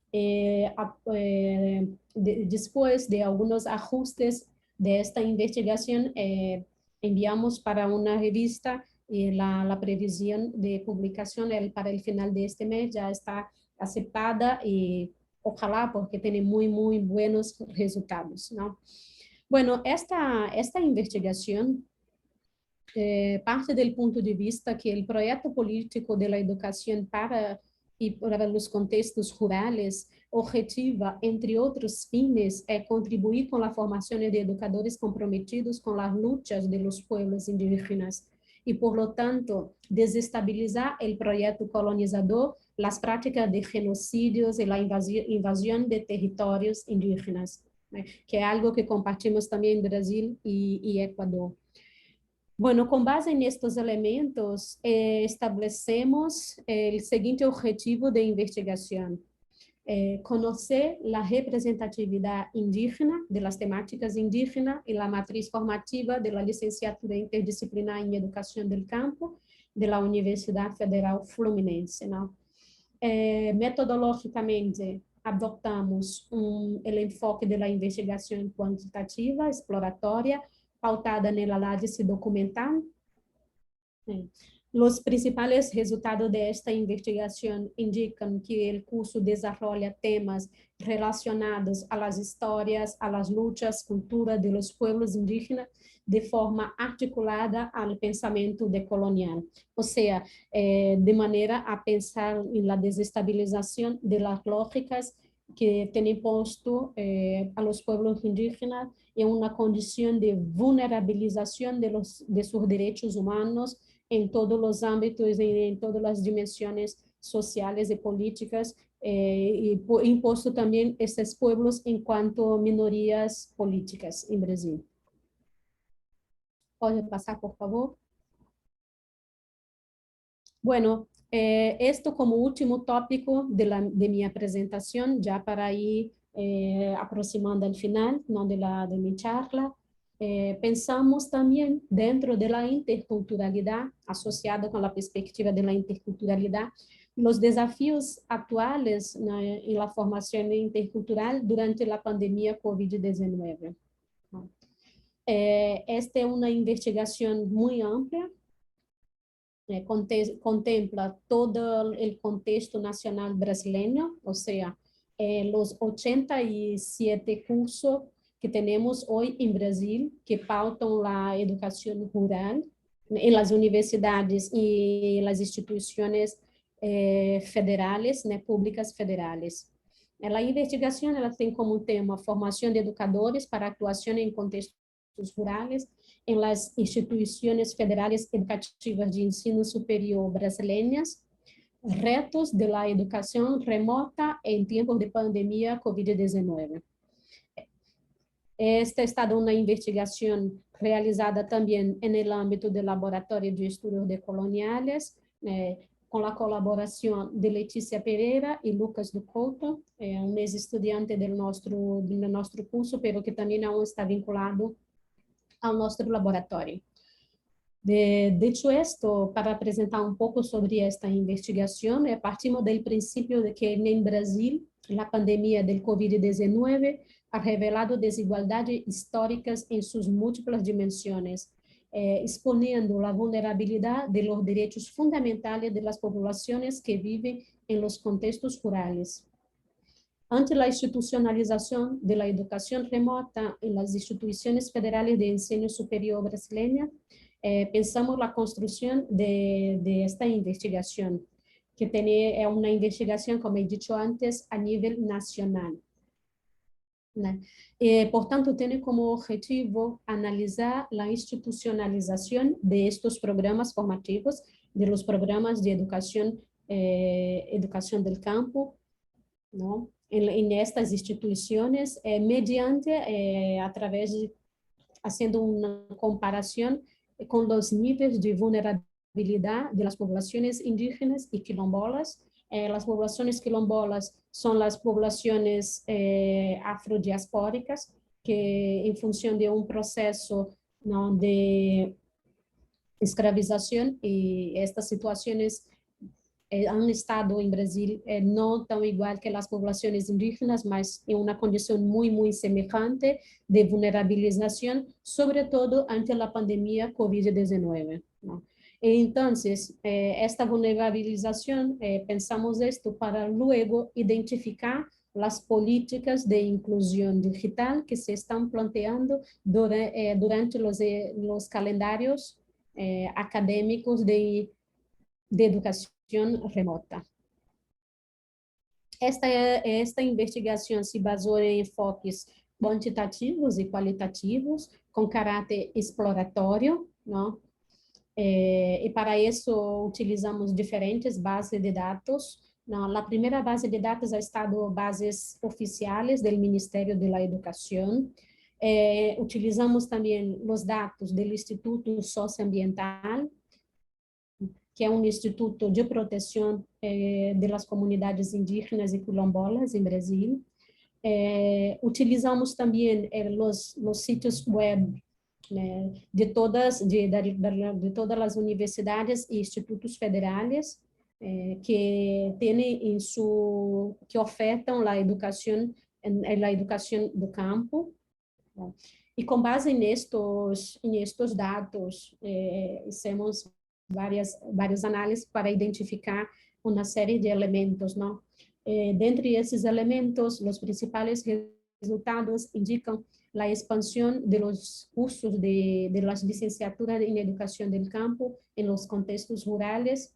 Después de algunos ajustes de esta investigación, enviamos para una revista y la previsión de publicación para el final de este mes ya está aceptada y ojalá porque tiene muy buenos resultados, ¿no? Bueno, esta investigación parte del punto de vista que el proyecto político de la educación para los contextos rurales objetiva, entre otros fines, contribuir con la formación de educadores comprometidos con las luchas de los pueblos indígenas y, por lo tanto, desestabilizar el proyecto colonizador, las prácticas de genocidios y la invasión de territorios indígenas, que es algo que compartimos también en Brasil y Ecuador. Bueno, con base en estos elementos, establecemos el siguiente objetivo de investigación: conocer la representatividad indígena de las temáticas indígenas y la matriz formativa de la licenciatura interdisciplinar en educación del campo de la Universidad Federal Fluminense, ¿no? Metodológicamente, adoptamos el enfoque de la investigación cuantitativa, exploratoria, pautada en el análisis documental. Los principales resultados de esta investigación indican que el curso desarrolla temas relacionados a las historias, a las luchas, cultura de los pueblos indígenas de forma articulada al pensamiento decolonial, o sea, de manera a pensar en la desestabilización de las lógicas que tienen puesto a los pueblos indígenas en una condición de vulnerabilización de sus derechos humanos en todos los ámbitos y en todas las dimensiones sociales y políticas, y impuesto también estos pueblos en cuanto a minorías políticas en Brasil. ¿Puede pasar, por favor? Bueno, esto como último tópico de mi presentación, ya para ir aproximando al final, ¿no? de mi charla. Pensamos también dentro de la interculturalidad, asociada con la perspectiva de la interculturalidad, los desafíos actuales, ¿no? en la formación intercultural durante la pandemia COVID-19. Esta es una investigación muy amplia, contempla todo el contexto nacional brasileño, o sea, los 87 cursos que tenemos hoy en Brasil, que pautan la educación rural en las universidades y las instituciones federales, públicas federales. La investigación ela tem como tema formación de educadores para actuación en contextos rurales en las instituciones federales educativas de ensino superior brasileñas, retos de la educación remota en tiempos de pandemia COVID-19. Esta ha estado una investigación realizada también en el ámbito del Laboratorio de Estudios Decoloniales, con la colaboración de Letícia Pereira y Lucas do Couto, un ex estudiante del nuestro curso, pero que también aún está vinculado ao nosso laboratório. Dicho esto, para apresentar un poco sobre esta investigación, partimos del principio de que en Brasil, la pandemia del COVID-19 ha revelado desigualdades históricas en sus múltiples dimensiones, exponiendo la vulnerabilidad de los derechos fundamentales de las poblaciones que viven en los contextos rurales. Ante la institucionalización de la educación remota en las instituciones federales de enseño superior brasileñas, pensamos la construcción de esta investigación, que es una investigación, como he dicho antes, a nivel nacional. Por tanto, tiene como objetivo analizar la institucionalización de estos programas formativos, de los programas de educación del campo, ¿no? En estas instituciones, a través de, haciendo una comparación con los niveles de vulnerabilidad de las poblaciones indígenas y quilombolas. Las poblaciones quilombolas son las poblaciones afrodiaspóricas que en función de un proceso, ¿no?, de escravización, y estas situaciones han estado en Brasil no tan igual que las poblaciones indígenas, mas en una condición muy, muy semejante de vulnerabilización, sobre todo ante la pandemia COVID-19, ¿no? Entonces, esta vulnerabilización, pensamos esto para luego identificar las políticas de inclusión digital que se están planteando durante los calendarios académicos de educación remota. Esta investigação se baseou em enfoques quantitativos e qualitativos, com caráter exploratório, não? E para isso utilizamos diferentes bases de dados. A primeira base de dados ha estado bases oficiais do Ministério da Educação. Utilizamos também os dados do Instituto Socioambiental, que é um instituto de proteção das comunidades indígenas e quilombolas em Brasil. Utilizamos também os sítios web, né, de todas as universidades e institutos federais que têm que ofertam a educação do campo. E com base nestes dados, hicimos várias análises para identificar uma série de elementos, não? Dentre esses elementos, os principais resultados indicam a expansão de los cursos de las licenciaturas em educação do campo em los contextos rurales,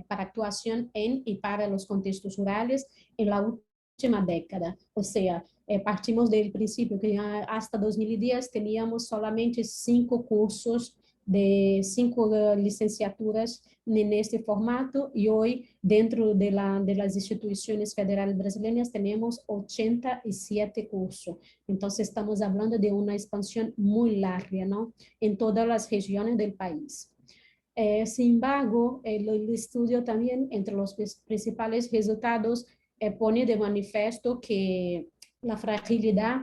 para actuação em e para os contextos rurales em la última década. Ou seja, partimos do princípio que hasta 2010 teníamos solamente 5 cursos de 5 licenciaturas neste formato, e hoje, dentro de las instituições federais brasileiras, temos 87 cursos. Então, estamos falando de uma expansão muito larga, não? Em todas as regiões do país. Sin embargo, el estudio también, entre los principales resultados, pone de manifiesto que la fragilidad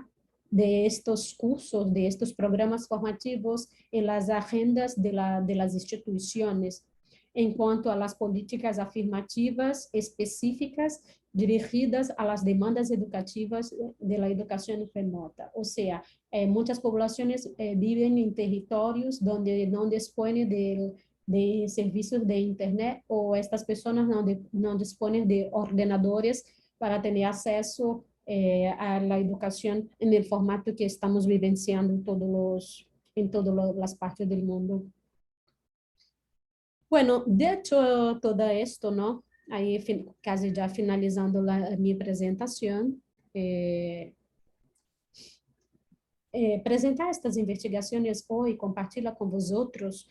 de estos cursos, de estos programas formativos en las agendas de las instituciones, en cuanto a las políticas afirmativas específicas dirigidas a las demandas educativas de la educación remota. O sea, muchas poblaciones viven en territorios donde no disponen de servicios de internet, o estas personas no disponen de ordenadores para tener acceso a la educación en el formato que estamos vivenciando en todas las partes del mundo. Bueno, dicho todo esto, ¿no? Aí, casi já finalizando a minha apresentação, apresentar estas investigações hoje, compartilhar com vós outros,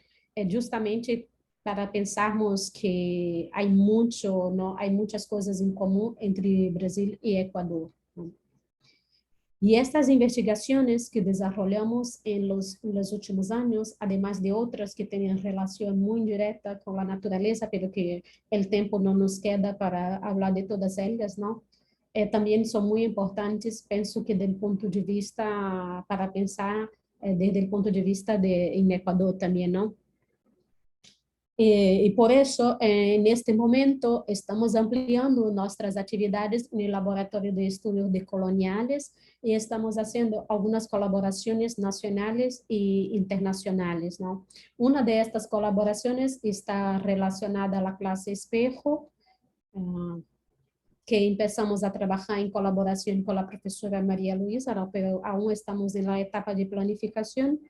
justamente para pensarmos que há muitas coisas em comum entre Brasil e Equador. Y estas investigaciones que desarrollamos en los últimos años, además de otras que tienen relación muy directa con la naturaleza, pero que el tiempo no nos queda para hablar de todas ellas, ¿no? También son muy importantes, pienso que del punto de vista, para pensar desde el punto de vista en Ecuador también, ¿no? Y por eso, en este momento, estamos ampliando nuestras actividades en el Laboratorio de Estudios Decoloniales y estamos haciendo algunas colaboraciones nacionales e internacionales, ¿no? Una de estas colaboraciones está relacionada a la clase Espejo, que empezamos a trabajar en colaboración con la profesora María Luisa, pero aún estamos en la etapa de planificación,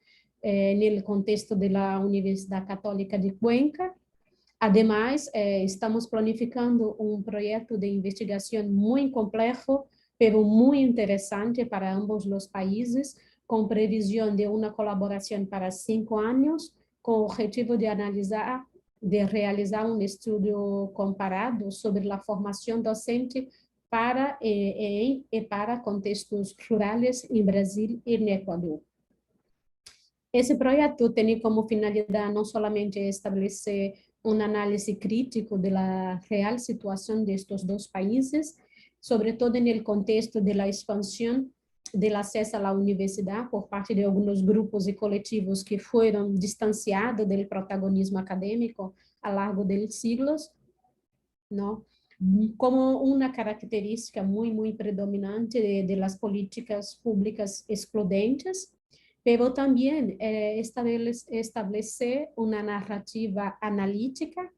en el contexto de la Universidad Católica de Cuenca. Además, estamos planificando un proyecto de investigación muy complejo, pero muy interesante para ambos los países, con previsión de una colaboración para 5 años, con objetivo de realizar un estudio comparado sobre la formación docente para contextos rurales en Brasil y en Ecuador. Esse projeto tem como finalidade não somente estabelecer um análise crítico da real situação destes dois países, sobretudo no contexto da expansão do acesso à universidade por parte de alguns grupos e coletivos que foram distanciados do protagonismo acadêmico ao longo dos siglos, não? Como uma característica muito predominante de las políticas públicas excludentes, pero también establecer una narrativa analítica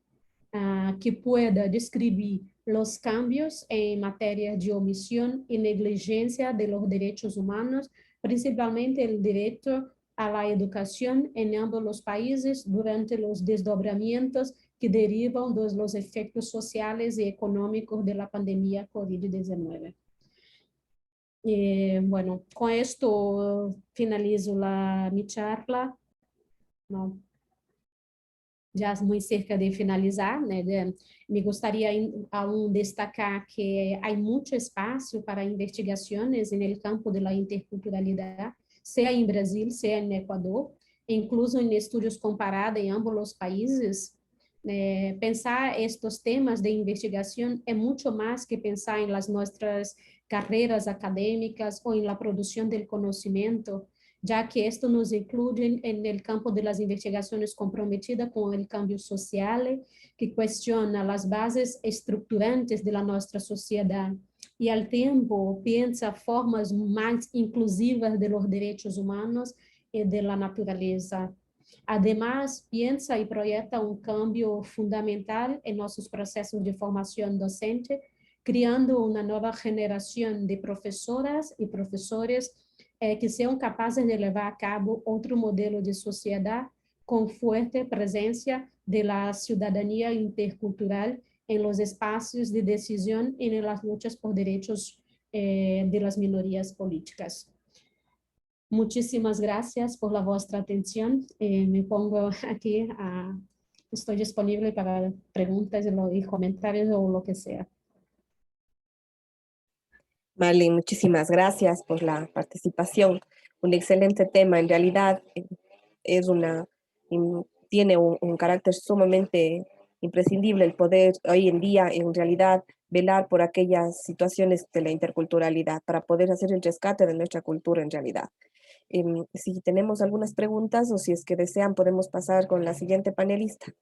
que pueda describir los cambios en materia de omisión y negligencia de los derechos humanos, principalmente el derecho a la educación en ambos los países durante los desdobramientos que derivan de los efectos sociales y económicos de la pandemia COVID-19. Bueno, con esto finalizo mi charla, ¿no? Ya es muy cerca de finalizar, ¿no? Me gustaría aún destacar que hay mucho espacio para investigaciones en el campo de la interculturalidad, sea en Brasil, sea en Ecuador, incluso en estudios comparados en ambos los países. Pensar estos temas de investigación es mucho más que pensar en las nuestras carreras académicas o en la producción del conocimiento, ya que esto nos incluye en el campo de las investigaciones comprometidas con el cambio social, que cuestiona las bases estructurantes de nuestra sociedad y al tiempo piensa formas más inclusivas de los derechos humanos y de la naturaleza. Además, piensa y proyecta un cambio fundamental en nuestros procesos de formación docente, creando una nueva generación de profesoras y profesores que sean capaces de llevar a cabo otro modelo de sociedad con fuerte presencia de la ciudadanía intercultural en los espacios de decisión y en las luchas por derechos de las minorías políticas. Muchísimas gracias por la vuestra atención. Me pongo aquí, estoy disponible para preguntas y comentarios o lo que sea. Vale, muchísimas gracias por la participación. Un excelente tema, en realidad tiene un carácter sumamente imprescindible el poder hoy en día en realidad velar por aquellas situaciones de la interculturalidad para poder hacer el rescate de nuestra cultura en realidad. Si tenemos algunas preguntas o si es que desean podemos pasar con la siguiente panelista.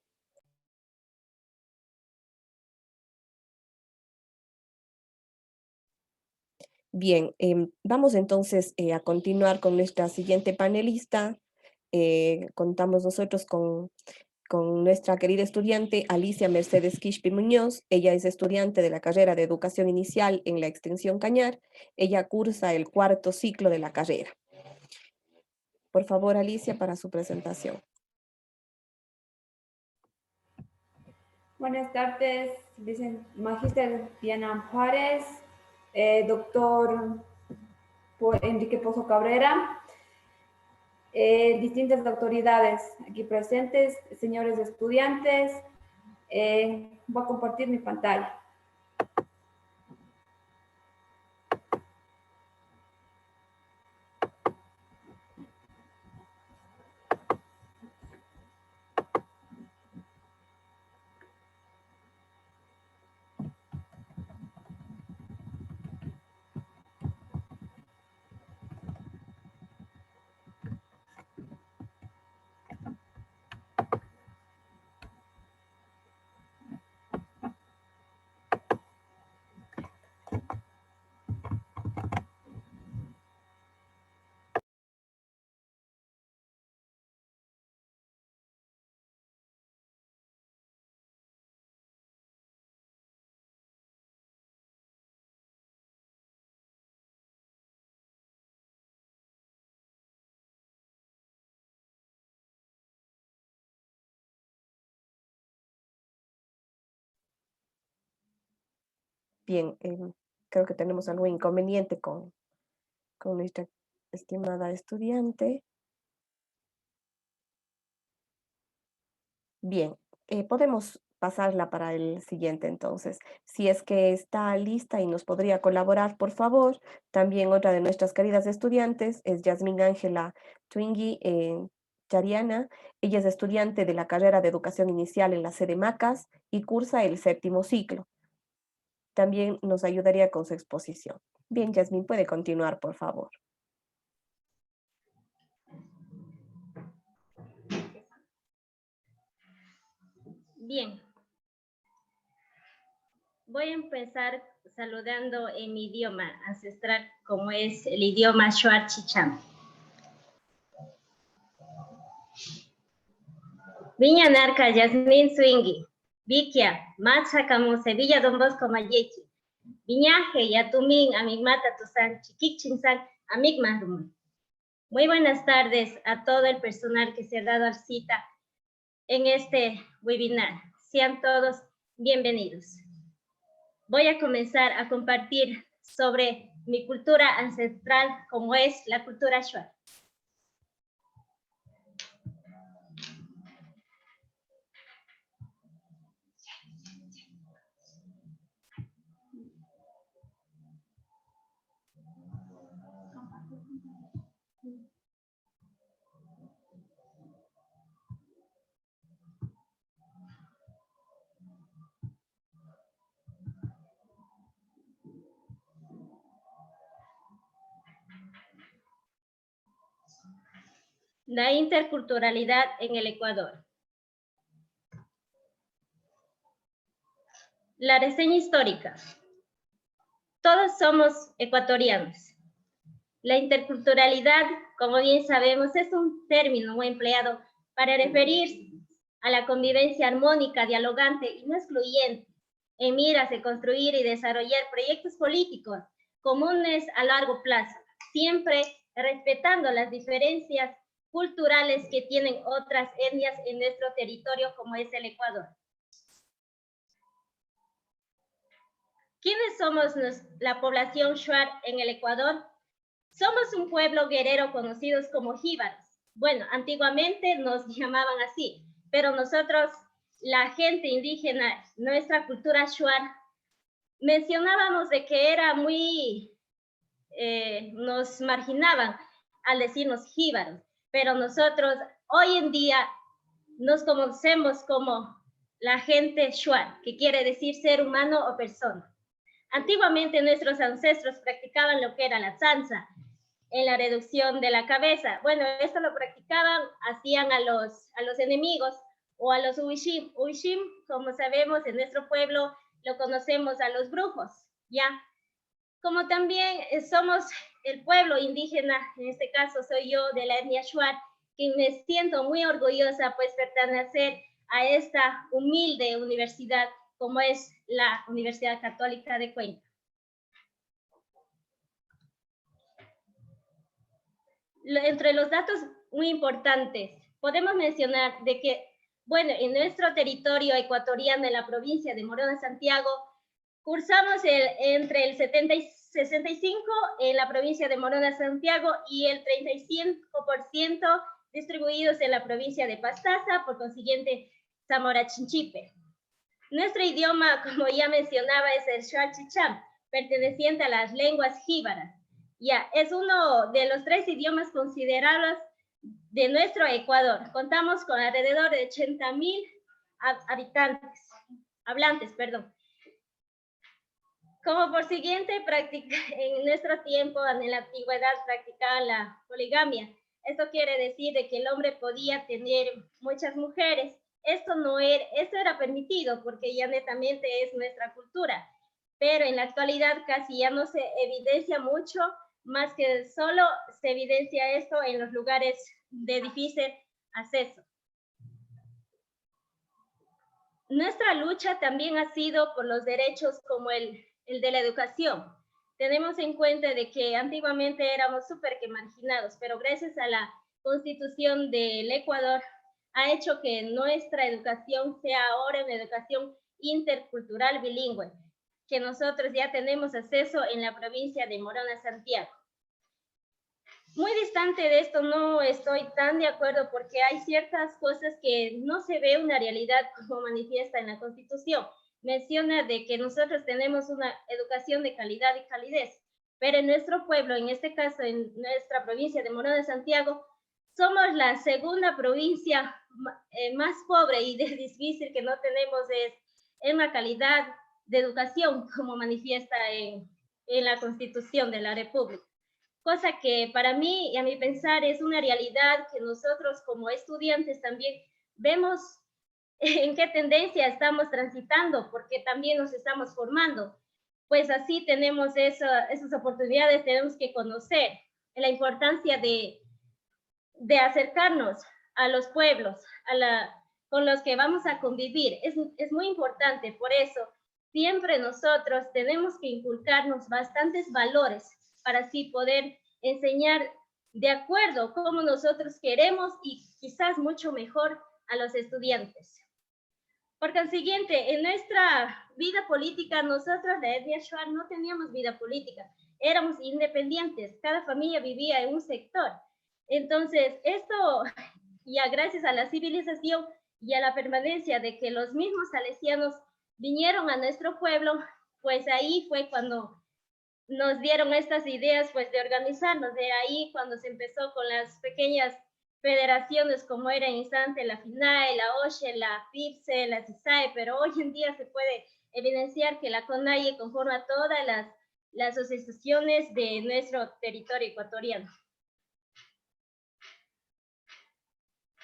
Bien, vamos entonces a continuar con nuestra siguiente panelista. Contamos nosotros con nuestra querida estudiante Alicia Mercedes Quispe Muñoz. Ella es estudiante de la carrera de Educación Inicial en la Extensión Cañar. Ella cursa el 4º ciclo de la carrera. Por favor, Alicia, para su presentación. Buenas tardes, Magíster Diana Juárez, doctor Enrique Pozo Cabrera, distintas autoridades aquí presentes, señores estudiantes. Voy a compartir mi pantalla. Bien, creo que tenemos algún inconveniente con nuestra estimada estudiante. Bien, podemos pasarla para el siguiente entonces. Si es que está lista y nos podría colaborar, por favor. También otra de nuestras queridas estudiantes es Yasmín Ángela Twingy Chariana. Ella es estudiante de la carrera de Educación Inicial en la sede Macas y cursa el 7º ciclo. También nos ayudaría con su exposición. Bien, Yasmín, puede continuar, por favor. Bien. Voy a empezar saludando en mi idioma ancestral, como es el idioma Shuar Chicham. Viña Narca, Yasmín Swingi, Vikia, Macha como Sevilla Don Bosco Mayechi, Viñaje, Yatumin, Amigmata Tusan, Chiquichinchan, Amigmahrum. Muy buenas tardes a todo el personal que se ha dado cita en este webinar. Sean todos bienvenidos. Voy a comenzar a compartir sobre mi cultura ancestral, como es la cultura Shuar. La interculturalidad en el Ecuador. La reseña histórica. Todos somos ecuatorianos. La interculturalidad, como bien sabemos, es un término muy empleado para referirse a la convivencia armónica, dialogante y no excluyente, en miras de construir y desarrollar proyectos políticos comunes a largo plazo, siempre respetando las diferencias culturales que tienen otras etnias en nuestro territorio, como es el Ecuador. ¿Quiénes somos la población Shuar en el Ecuador? Somos un pueblo guerrero conocidos como jíbaros. Bueno, antiguamente nos llamaban así, pero nosotros, la gente indígena, nuestra cultura Shuar, mencionábamos de que era muy, nos marginaban al decirnos jíbaros, pero nosotros hoy en día nos conocemos como la gente Shuar, que quiere decir ser humano o persona. Antiguamente nuestros ancestros practicaban lo que era la zanza, en la reducción de la cabeza. Bueno, esto lo practicaban, hacían a los enemigos o a los uishim. Uishim, como sabemos, en nuestro pueblo lo conocemos a los brujos, ¿ya? Como también somos el pueblo indígena, en este caso soy yo de la etnia Shuar, que me siento muy orgullosa pues pertenecer a esta humilde universidad como es la Universidad Católica de Cuenca. Entre los datos muy importantes, podemos mencionar de que, Bueno, en nuestro territorio ecuatoriano, en la provincia de Morona, Santiago, cursamos entre el 70 y 65 en la provincia de Morona, Santiago, y el 35% distribuidos en la provincia de Pastaza, por consiguiente, Zamora Chinchipe. Nuestro idioma, como ya mencionaba, es el Shuar Chicham, perteneciente a las lenguas jíbaras. Ya, es uno de los 3 idiomas considerados de nuestro Ecuador. Contamos con alrededor de 80,000 hablantes. Como por siguiente, en nuestro tiempo, en la antigüedad, practicaban la poligamia. Esto quiere decir de que el hombre podía tener muchas mujeres. Esto era permitido porque ya netamente es nuestra cultura, pero en la actualidad casi ya no se evidencia mucho, más que solo se evidencia esto en los lugares de difícil acceso. Nuestra lucha también ha sido por los derechos como el de la educación. Tenemos en cuenta de que antiguamente éramos súper marginados, pero gracias a la Constitución del Ecuador ha hecho que nuestra educación sea ahora una educación intercultural bilingüe, que nosotros ya tenemos acceso en la provincia de Morona, Santiago. Muy distante de esto no estoy tan de acuerdo porque hay ciertas cosas que no se ve una realidad como manifiesta en la Constitución. Menciona de que nosotros tenemos una educación de calidad y calidez, pero en nuestro pueblo, en este caso en nuestra provincia de Morona, Santiago, somos la segunda provincia más pobre y difícil que no tenemos en la calidad de educación como manifiesta en la Constitución de la República. Cosa que para mí y a mi pensar es una realidad que nosotros como estudiantes también vemos en qué tendencia estamos transitando, porque también nos estamos formando. Pues así tenemos esas oportunidades, tenemos que conocer la importancia de acercarnos a los pueblos, con los que vamos a convivir. Es muy importante, por eso siempre nosotros tenemos que inculcarnos bastantes valores para así poder enseñar de acuerdo como nosotros queremos y quizás mucho mejor a los estudiantes. Por consiguiente, en nuestra vida política, nosotros, la etnia Shuar, no teníamos vida política, éramos independientes, cada familia vivía en un sector. Entonces, esto ya gracias a la civilización y a la permanencia de que los mismos salesianos vinieron a nuestro pueblo, pues ahí fue cuando nos dieron estas ideas pues de organizarnos. De ahí cuando se empezó con las pequeñas federaciones como era en instante la FINAE, la OSHE, la FIPSE, la CISAE, pero hoy en día se puede evidenciar que la CONAIE conforma todas las asociaciones de nuestro territorio ecuatoriano.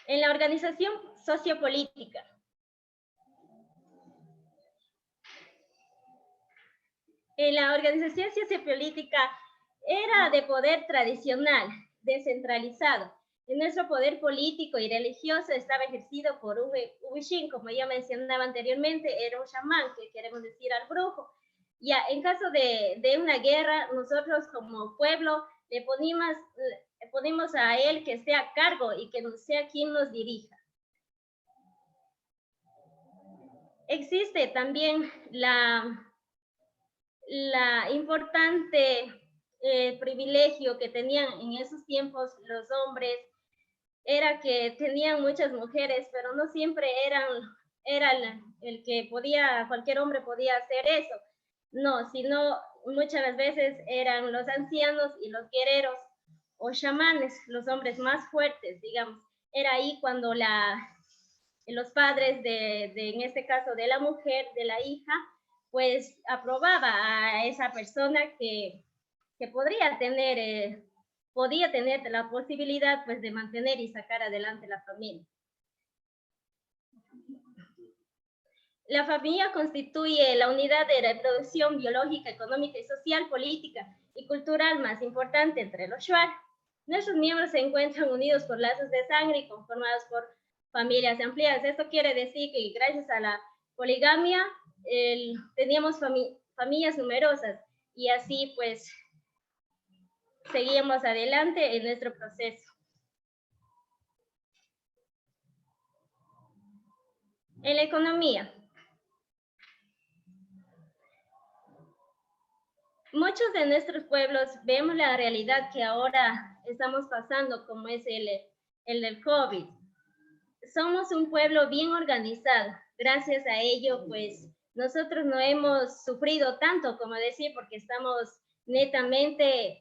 En la organización sociopolítica. En la organización sociopolítica era de poder tradicional, descentralizado. En nuestro poder político y religioso estaba ejercido por un Huichin, como ya mencionaba anteriormente, era un chamán, que queremos decir al brujo. Ya en caso de una guerra, nosotros como pueblo le ponemos a él que esté a cargo y que sea quien nos dirija. Existe también la importante privilegio que tenían en esos tiempos los hombres, era que tenían muchas mujeres, pero no siempre era el que cualquier hombre podía hacer eso. No, sino muchas veces eran los ancianos y los guerreros o chamanes, los hombres más fuertes, digamos. Era ahí cuando los padres en este caso de la mujer, de la hija, pues aprobaba a esa persona que podía tener la posibilidad pues de mantener y sacar adelante la familia. La familia constituye la unidad de reproducción biológica, económica y social, política y cultural más importante entre los Shuar. Nuestros miembros se encuentran unidos por lazos de sangre y conformados por familias ampliadas. Esto quiere decir que gracias a la poligamia teníamos familias numerosas y así pues seguimos adelante en nuestro proceso. En la economía, muchos de nuestros pueblos vemos la realidad que ahora estamos pasando, como es el del COVID. Somos un pueblo bien organizado. Gracias a ello, pues, nosotros no hemos sufrido tanto, como decir, porque estamos netamente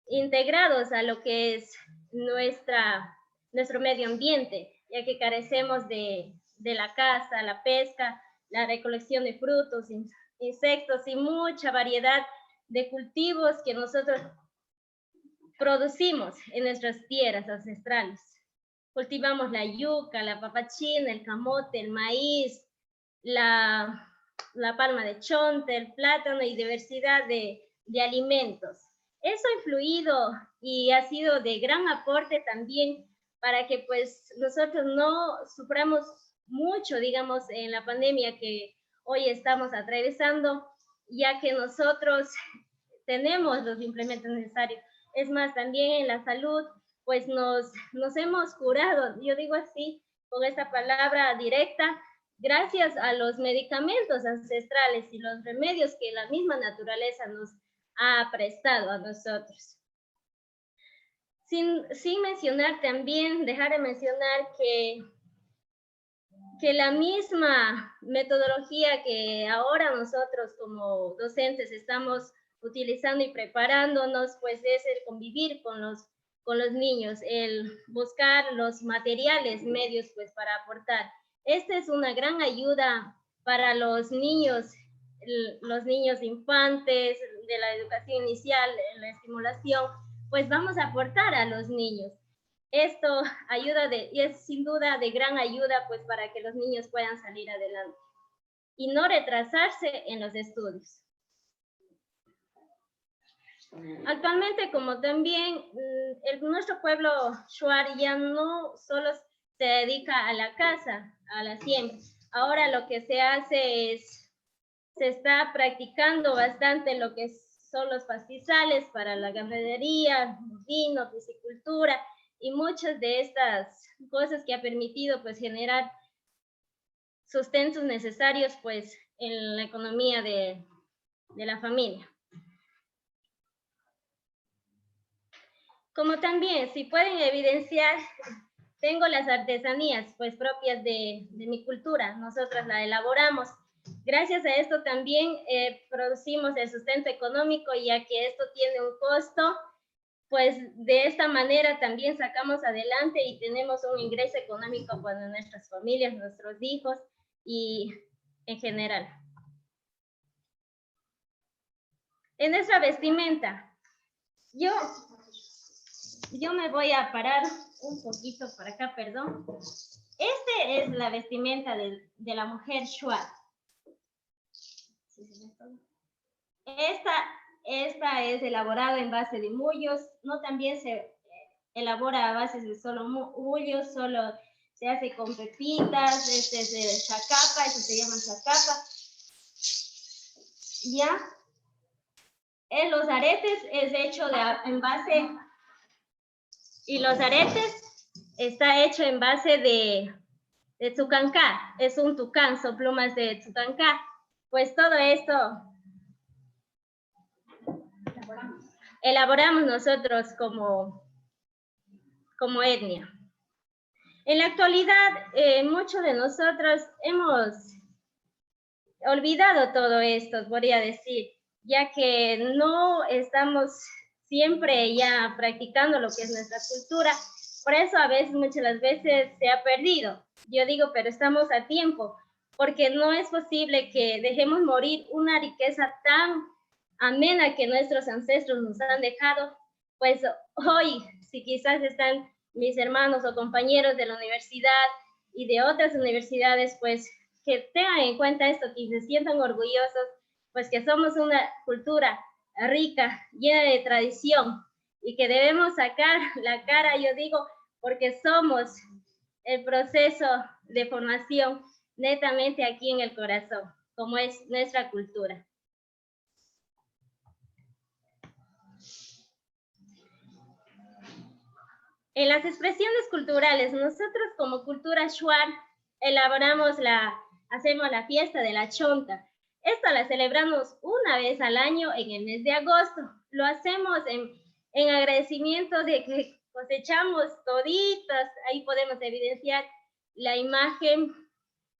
integrados a lo que es nuestro medio ambiente, ya que carecemos de la caza, la pesca, la recolección de frutos, insectos y mucha variedad de cultivos que nosotros producimos en nuestras tierras ancestrales. Cultivamos la yuca, la papachina, el camote, el maíz, la palma de chonte, el plátano y diversidad de alimentos. Eso ha influido y ha sido de gran aporte también para que pues nosotros no suframos mucho, digamos, en la pandemia que hoy estamos atravesando, ya que nosotros tenemos los implementos necesarios. Es más, también en la salud, pues nos hemos curado, yo digo así, con esta palabra directa, gracias a los medicamentos ancestrales y los remedios que la misma naturaleza nos ha prestado a nosotros. Sin mencionar también, dejar de mencionar que la misma metodología que ahora nosotros como docentes estamos utilizando y preparándonos, pues es el convivir con los niños, el buscar los materiales, medios, pues para aportar. Esta es una gran ayuda para los niños infantes, de la educación inicial, la estimulación, pues vamos a aportar a los niños. Esto y es sin duda de gran ayuda, pues para que los niños puedan salir adelante y no retrasarse en los estudios. Actualmente, como también nuestro pueblo shuar ya no solo se dedica a la caza, a la siembra. Ahora lo que se hace es, se está practicando bastante lo que son los pastizales para la ganadería, vino, piscicultura y muchas de estas cosas que ha permitido pues generar sustentos necesarios pues en la economía de la familia. Como también, si pueden evidenciar, tengo las artesanías pues propias de mi cultura, nosotras la elaboramos. Gracias a esto también producimos el sustento económico, ya que esto tiene un costo, pues de esta manera también sacamos adelante y tenemos un ingreso económico para nuestras familias, nuestros hijos y en general. En nuestra vestimenta, yo me voy a parar un poquito por acá, perdón. Este es la vestimenta de la mujer shuar. Esta es elaborada en base de mullos. No también se elabora a base de solo mullos, solo se hace con pepitas. Este es de chacapa, eso se llama chacapa. Ya. Los aretes es hecho en base... Y los aretes está hecho en base de tucancá. Es un tucán, son plumas de tucancá. Pues todo esto elaboramos nosotros como etnia. En la actualidad, muchos de nosotros hemos olvidado todo esto, podría decir, ya que no estamos siempre ya practicando lo que es nuestra cultura. Por eso a veces, muchas las veces se ha perdido. Yo digo, pero estamos a tiempo, porque no es posible que dejemos morir una riqueza tan amena que nuestros ancestros nos han dejado. Pues hoy, si quizás están mis hermanos o compañeros de la universidad y de otras universidades, pues que tengan en cuenta esto, que se sientan orgullosos, pues que somos una cultura rica, llena de tradición y que debemos sacar la cara, yo digo, porque somos el proceso de formación netamente aquí en el corazón, como es nuestra cultura. En las expresiones culturales, nosotros como cultura shuar hacemos la fiesta de la chonta. Esta la celebramos una vez al año en el mes de agosto. Lo hacemos en agradecimiento de que cosechamos toditas. Ahí podemos evidenciar la imagen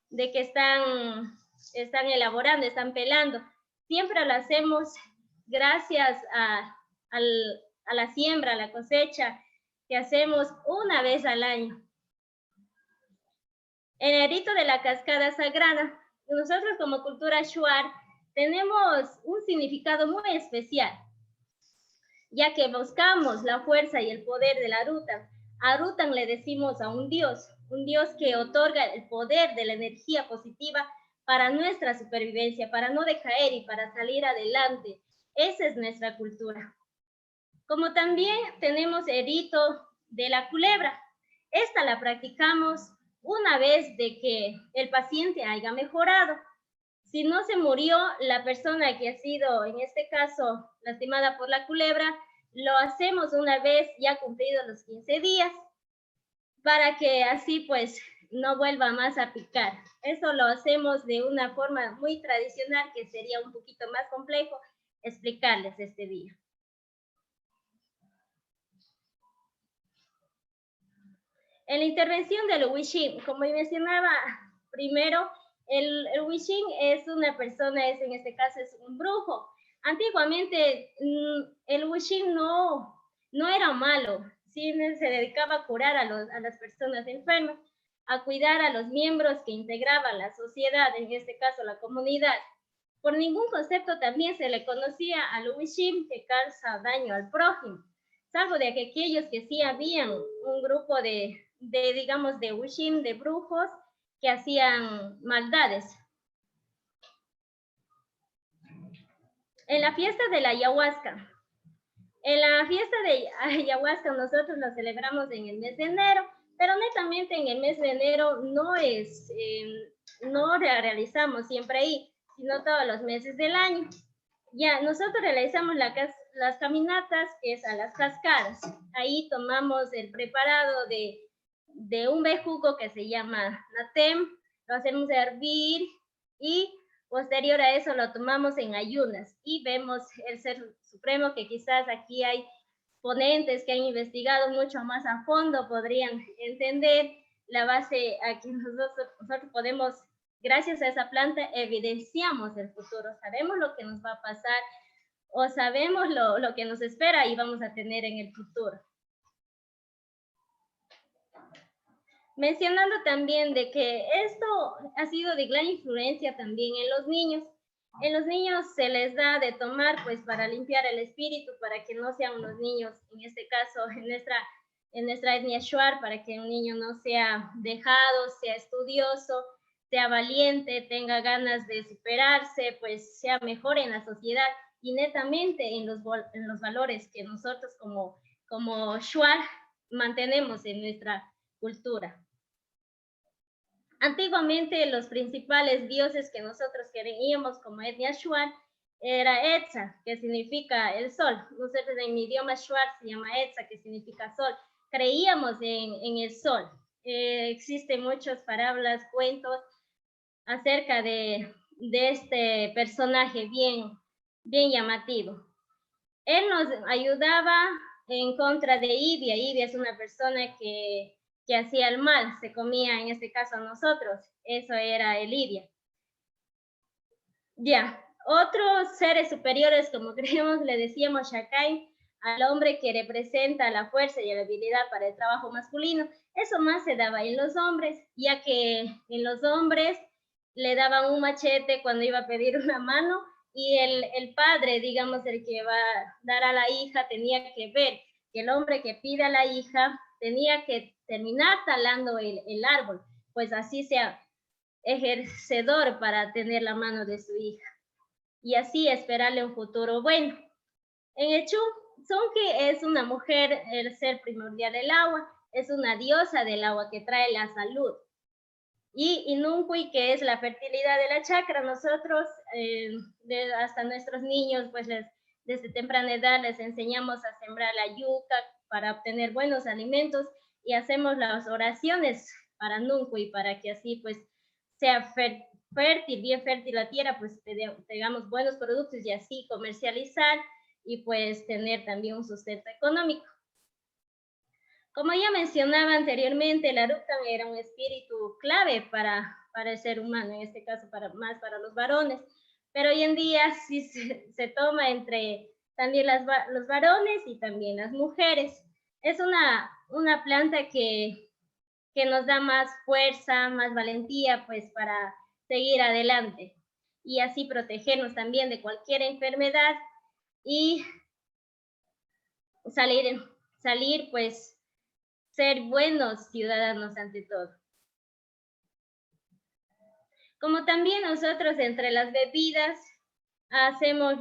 de que están elaborando, están pelando. Siempre lo hacemos gracias a la siembra, a la cosecha, que hacemos una vez al año. En el rito de la cascada sagrada, nosotros como cultura shuar tenemos un significado muy especial, ya que buscamos la fuerza y el poder de la ruta. A Rutan le decimos a un Dios que otorga el poder de la energía positiva para nuestra supervivencia, para no decaer y para salir adelante. Esa es nuestra cultura. Como también tenemos el rito de la culebra. Esta la practicamos una vez de que el paciente haya mejorado. Si no se murió la persona que ha sido, en este caso, lastimada por la culebra, lo hacemos una vez ya cumplidos los 15 días, para que así pues no vuelva más a picar. Eso lo hacemos de una forma muy tradicional, que sería un poquito más complejo explicarles este día. En la intervención del Wishing, como mencionaba primero, el Wishing es una persona, en este caso es un brujo. Antiguamente el Wishing no era malo, sí se dedicaba a curar a las personas enfermas, a cuidar a los miembros que integraban la sociedad, en este caso la comunidad. Por ningún concepto también se le conocía al Wishing que causa daño al prójimo, salvo de que aquellos que sí habían un grupo de Wishing, de brujos, que hacían maldades. En la fiesta de la ayahuasca. En la fiesta de ayahuasca nosotros lo celebramos en el mes de enero, pero netamente en el mes de enero no la realizamos siempre ahí, sino todos los meses del año. Ya, nosotros realizamos las caminatas, que es a las cascadas. Ahí tomamos el preparado de un bejuco que se llama natem, lo hacemos hervir y posterior a eso lo tomamos en ayunas y vemos el Ser Supremo, que quizás aquí hay ponentes que han investigado mucho más a fondo, podrían entender la base a que nosotros podemos, gracias a esa planta, evidenciamos el futuro, sabemos lo que nos va a pasar o sabemos lo que nos espera y vamos a tener en el futuro. Mencionando también de que esto ha sido de gran influencia también en los niños. En los niños se les da de tomar pues para limpiar el espíritu, para que no sean los niños, en este caso en nuestra etnia shuar, para que un niño no sea dejado, sea estudioso, sea valiente, tenga ganas de superarse, pues sea mejor en la sociedad y netamente en los valores que nosotros como shuar mantenemos en nuestra cultura. Antiguamente los principales dioses que nosotros creíamos como etnia shuar era Etza, que significa el sol. Nosotros en mi idioma shuar se llama Etza, que significa sol. Creíamos en el sol. Existen muchas parábolas, cuentos acerca de este personaje bien llamativo. Él nos ayudaba en contra de Ibia. Ibia es una persona que hacía el mal, se comía en este caso a nosotros, eso era el Ibia. Ya, otros seres superiores, como creemos, le decíamos Shakai, al hombre que representa la fuerza y la habilidad para el trabajo masculino. Eso más se daba en los hombres, ya que en los hombres le daban un machete cuando iba a pedir una mano, y el padre, digamos, el que va a dar a la hija, tenía que ver que el hombre que pide a la hija tenía que terminar talando el árbol, pues así sea ejercedor para tener la mano de su hija y así esperarle un futuro bueno. En el Chu, Sonke es una mujer, el ser primordial del agua, es una diosa del agua que trae la salud. Y Inunkui, que es la fertilidad de la chakra. Nosotros, hasta nuestros niños, pues desde temprana edad les enseñamos a sembrar la yuca para obtener buenos alimentos y hacemos las oraciones para Nunco y para que así pues sea fértil, bien fértil la tierra, pues tengamos buenos productos y así comercializar y pues tener también un sustento económico. Como ya mencionaba anteriormente, el Aruktan era un espíritu clave para el ser humano, en este caso más para los varones, pero hoy en día sí se toma entre también los varones y también las mujeres. Es una planta que nos da más fuerza, más valentía, pues para seguir adelante y así protegernos también de cualquier enfermedad y salir pues ser buenos ciudadanos ante todo. Como también nosotros entre las bebidas hacemos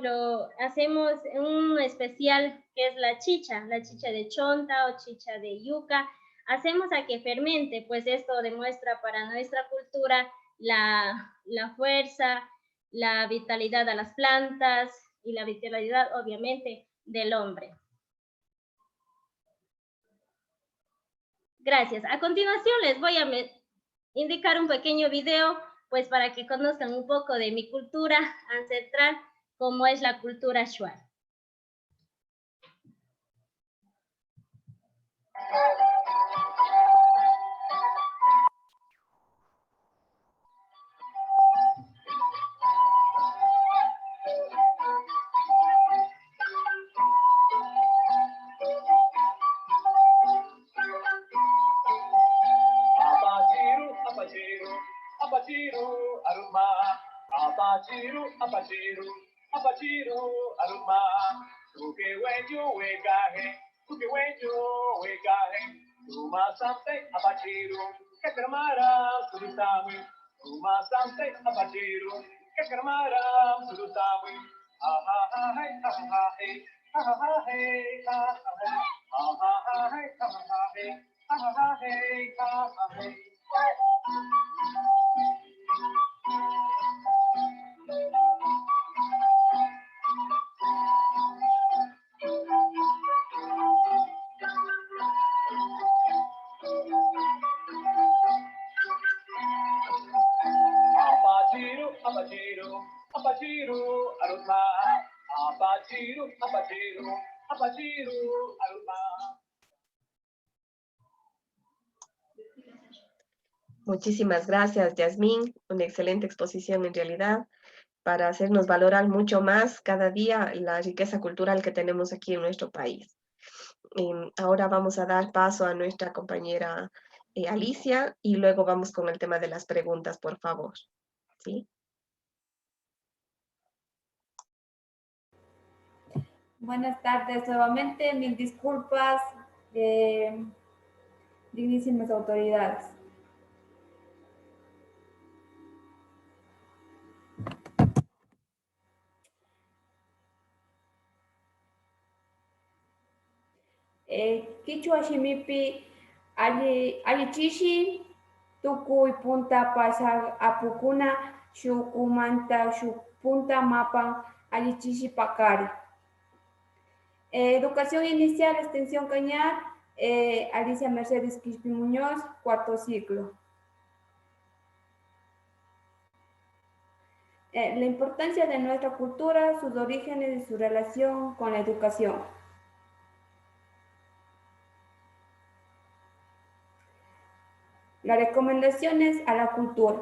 un especial que es la chicha de chonta o chicha de yuca. Hacemos a que fermente, pues esto demuestra para nuestra cultura la fuerza, la vitalidad a las plantas y la vitalidad obviamente del hombre. Gracias. A continuación les voy a indicar un pequeño video, pues para que conozcan un poco de mi cultura ancestral, como es la cultura Shuar. Apachiru, aruma, tuke wenyo wegahe, tuma sante apachiru, kekermara surutawi, tuma sante apachiru, kekermara surutawi, ahahai, ahahai, ahahai, ahahai, ahahai, ahahai, ahahai. Apachiru, aruma, apachiru, aruma. Muchísimas gracias, Yasmín. Una excelente exposición en realidad para hacernos valorar mucho más cada día la riqueza cultural que tenemos aquí en nuestro país. Ahora vamos a dar paso a nuestra compañera Alicia y luego vamos con el tema de las preguntas, por favor. ¿Sí? Buenas tardes nuevamente, mil disculpas, dignísimas autoridades. Quichua shimipi allichishi tukuy punta pasa apukuna shukumanta punta mapan allichishi pakari. Educación inicial, extensión Cañar, Alicia Mercedes Quispe Muñoz, cuarto ciclo. La importancia de nuestra cultura, sus orígenes y su relación con la educación. Las recomendaciones a la cultura.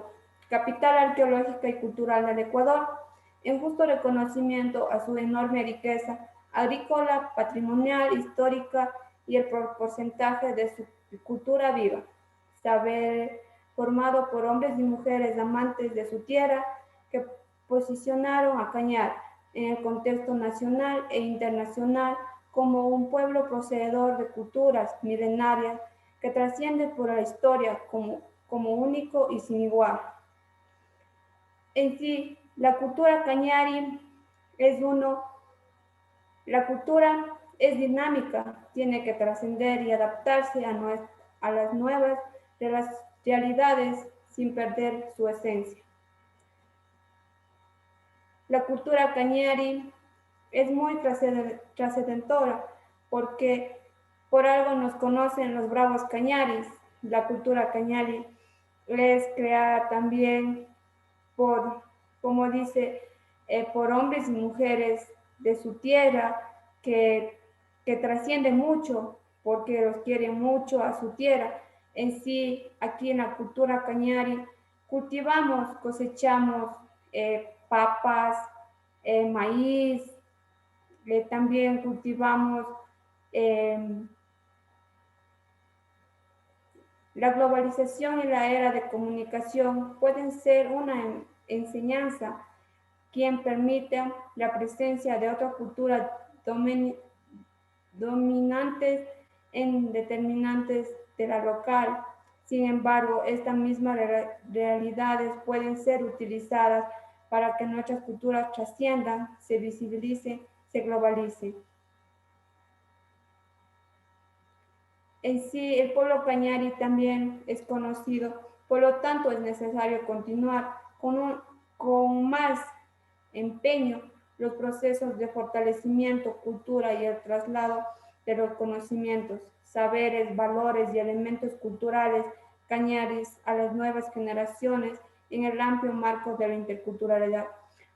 Capital arqueológica y cultural del Ecuador, en justo reconocimiento a su enorme riqueza agrícola, patrimonial, histórica y el porcentaje de su cultura viva. Saber formado por hombres y mujeres amantes de su tierra que posicionaron a Cañar en el contexto nacional e internacional como un pueblo poseedor de culturas milenarias que trasciende por la historia como único y sin igual. En sí, la cultura cañari la cultura es dinámica, tiene que trascender y adaptarse a las nuevas realidades sin perder su esencia. La cultura cañari es muy trascendentora porque por algo nos conocen los bravos cañaris, la cultura cañari es creada también por, como dice, por hombres y mujeres de su tierra que trascienden mucho porque los quieren mucho a su tierra. En sí, aquí en la cultura cañari, cultivamos, cosechamos papas, maíz, también cultivamos la globalización y la era de comunicación pueden ser una enseñanza quien permite la presencia de otra cultura dominantes en determinantes de la local. Sin embargo, estas mismas realidades pueden ser utilizadas para que nuestras culturas trasciendan, se visibilicen, se globalicen. En sí, el pueblo cañari también es conocido, por lo tanto es necesario continuar con más empeño los procesos de fortalecimiento, cultura y el traslado de los conocimientos, saberes, valores y elementos culturales cañaris a las nuevas generaciones en el amplio marco de la interculturalidad.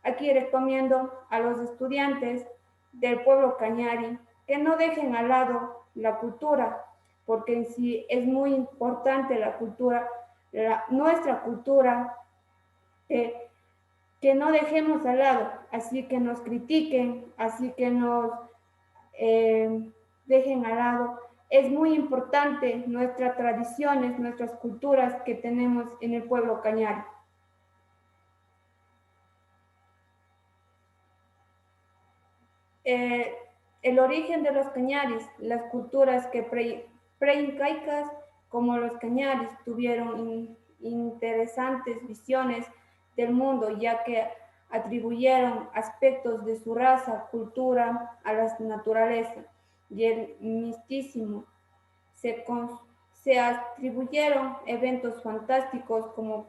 Aquí recomiendo a los estudiantes del pueblo cañari que no dejen al lado la cultura, porque en sí es muy importante la cultura, nuestra cultura, que no dejemos al lado, así que nos critiquen, así que nos dejen al lado. Es muy importante nuestras tradiciones, nuestras culturas que tenemos en el pueblo cañari. El origen de los cañaris, las culturas que preincaicas como los cañaris tuvieron interesantes visiones del mundo, ya que atribuyeron aspectos de su raza, cultura a la naturaleza y el misticismo. Se atribuyeron eventos fantásticos como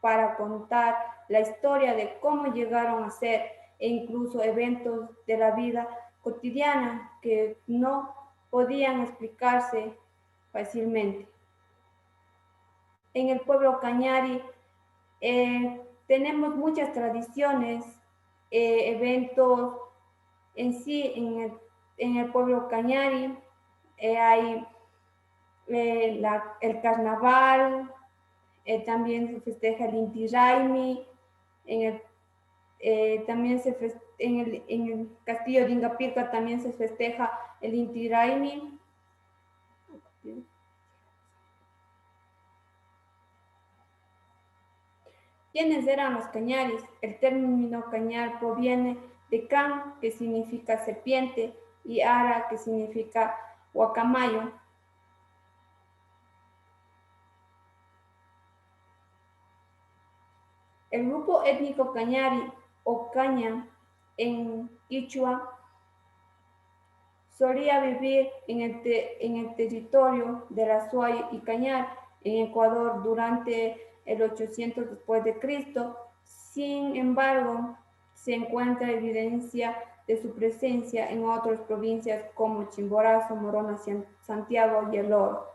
para contar la historia de cómo llegaron a ser e incluso eventos de la vida cotidiana que no podían explicarse fácilmente. En el pueblo cañari tenemos muchas tradiciones, eventos en sí, en el pueblo cañari hay el carnaval, también se festeja el Inti Raymi, también en el castillo de Ingapirca también se festeja el Inti Raymi. ¿Quiénes eran los cañaris? El término cañar proviene de can, que significa serpiente, y ara, que significa guacamayo. El grupo étnico cañari o caña en Quichua solía vivir en el territorio de la Suay y Cañar en Ecuador durante el 800 después de Cristo. Sin embargo, se encuentra evidencia de su presencia en otras provincias como Chimborazo, Morona, Santiago y El Oro.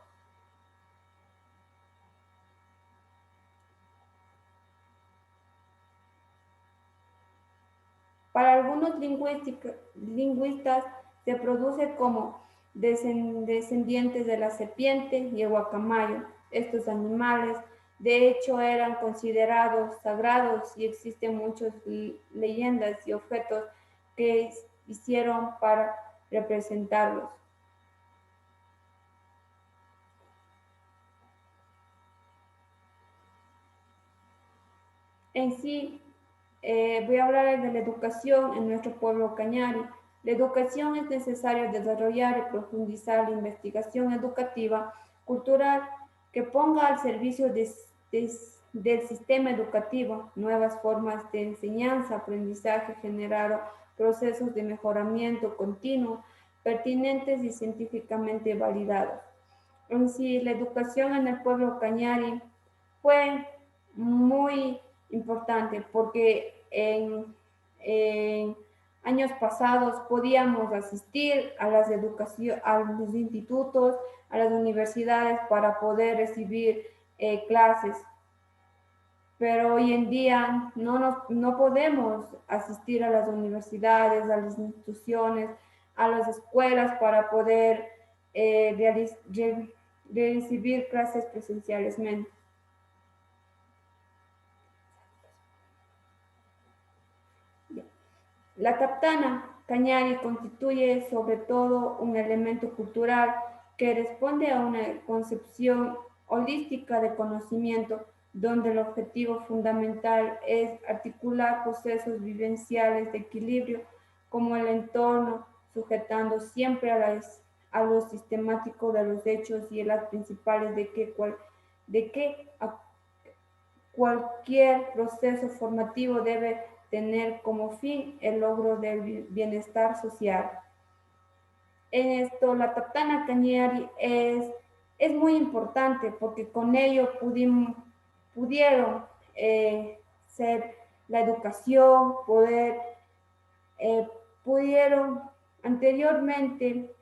Para algunos lingüistas se produce como descendientes de la serpiente y el guacamayo. Estos animales, de hecho, eran considerados sagrados y existen muchas leyendas y objetos que hicieron para representarlos. En sí, voy a hablar de la educación en nuestro pueblo cañari. La educación es necesario desarrollar y profundizar la investigación educativa cultural que ponga al servicio del sistema educativo nuevas formas de enseñanza, aprendizaje, generar procesos de mejoramiento continuo, pertinentes y científicamente validados. En sí, la educación en el pueblo cañari fue muy importante porque años pasados podíamos asistir a las a los institutos, a las universidades para poder recibir clases. Pero hoy en día no podemos asistir a las universidades, a las instituciones, a las escuelas para poder recibir clases presencialmente. La taptana cañari constituye sobre todo un elemento cultural que responde a una concepción holística de conocimiento, donde el objetivo fundamental es articular procesos vivenciales de equilibrio como el entorno, sujetando siempre a lo sistemático de los hechos y las principales de que cualquier proceso formativo debe tener como fin el logro del bienestar social. En esto, la taptana cañari es muy importante porque con ello pudieron ser la educación, pudieron anteriormente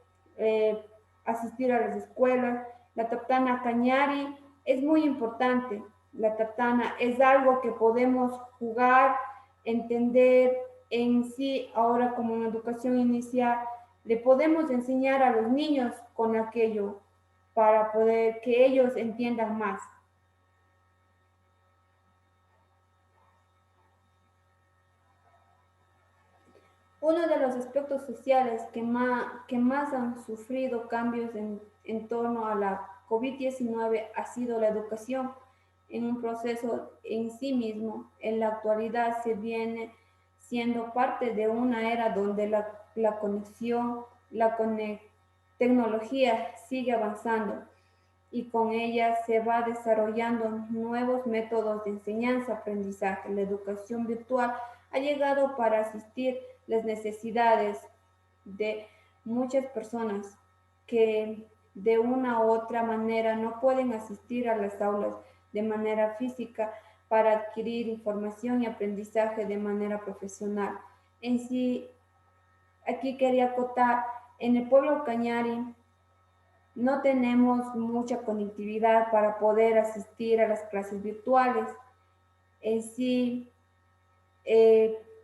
asistir a las escuelas. La taptana cañari es muy importante. La taptana es algo que podemos jugar, entender en sí. Ahora, como en educación inicial, le podemos enseñar a los niños con aquello para poder que ellos entiendan más. Uno de los aspectos sociales que más han sufrido cambios en torno a la COVID-19 ha sido la educación, en un proceso en sí mismo. En la actualidad se viene siendo parte de una era donde la tecnología sigue avanzando y con ella se va desarrollando nuevos métodos de enseñanza-aprendizaje. La educación virtual ha llegado para asistir las necesidades de muchas personas que de una u otra manera no pueden asistir a las aulas de manera física para adquirir información y aprendizaje de manera profesional. En sí, aquí quería acotar, en el pueblo cañari no tenemos mucha conectividad para poder asistir a las clases virtuales. En sí,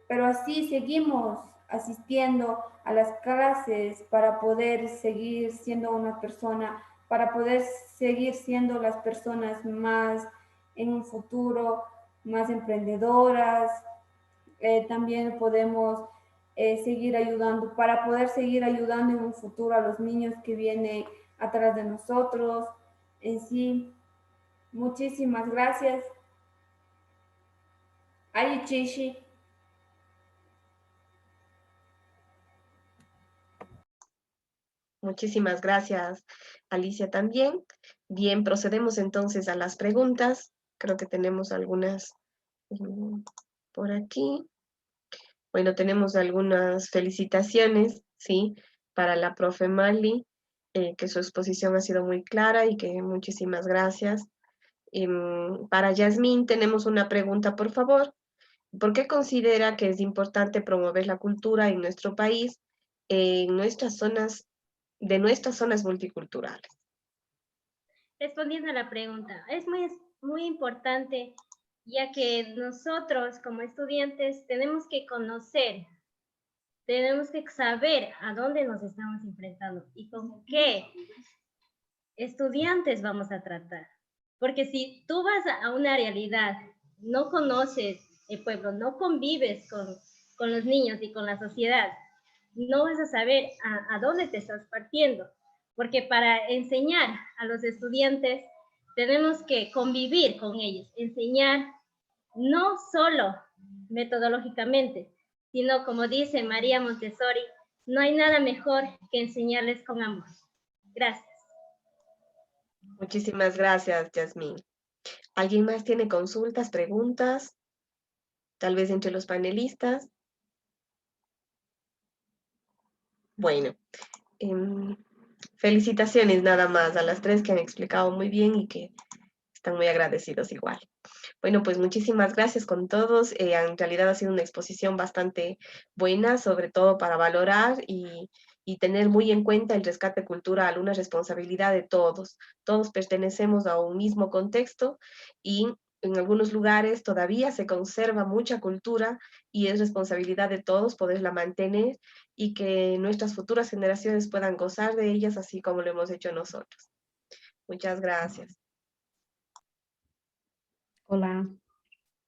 pero así seguimos asistiendo a las clases para poder seguir siendo una persona, para poder seguir siendo las personas más en un futuro, más emprendedoras. También podemos seguir ayudando, para poder seguir ayudando en un futuro a los niños que vienen atrás de nosotros. En sí, muchísimas gracias. Ay, Chishi. Muchísimas gracias, Alicia, también. Bien, procedemos entonces a las preguntas. Creo que tenemos algunas por aquí. Bueno, tenemos algunas felicitaciones, ¿sí? Para la profe Mali, que su exposición ha sido muy clara y que muchísimas gracias. Para Yasmín tenemos una pregunta, por favor. ¿Por qué considera que es importante promover la cultura en nuestro país, en nuestras zonas multiculturales? Respondiendo a la pregunta, es muy importante, ya que nosotros como estudiantes tenemos que conocer, tenemos que saber a dónde nos estamos enfrentando y con qué estudiantes vamos a tratar. Porque si tú vas a una realidad, no conoces el pueblo, no convives con los niños y con la sociedad, no vas a saber a dónde te estás partiendo. Porque para enseñar a los estudiantes tenemos que convivir con ellos, enseñar no solo metodológicamente, sino como dice María Montessori, no hay nada mejor que enseñarles con amor. Gracias. Muchísimas gracias, Yasmín. ¿Alguien más tiene consultas, preguntas? Tal vez entre los panelistas. Bueno, felicitaciones nada más a las tres que han explicado muy bien y que están muy agradecidos igual. Bueno, pues muchísimas gracias con todos. En realidad ha sido una exposición bastante buena, sobre todo para valorar y tener muy en cuenta el rescate cultural, una responsabilidad de todos. Todos pertenecemos a un mismo contexto y en algunos lugares todavía se conserva mucha cultura y es responsabilidad de todos poderla mantener y que nuestras futuras generaciones puedan gozar de ellas así como lo hemos hecho nosotros. Muchas gracias. Hola.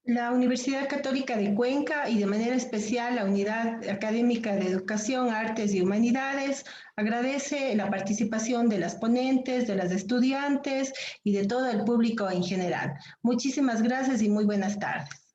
La Universidad Católica de Cuenca y de manera especial la Unidad Académica de Educación, Artes y Humanidades agradece la participación de las ponentes, de las estudiantes y de todo el público en general. Muchísimas gracias y muy buenas tardes.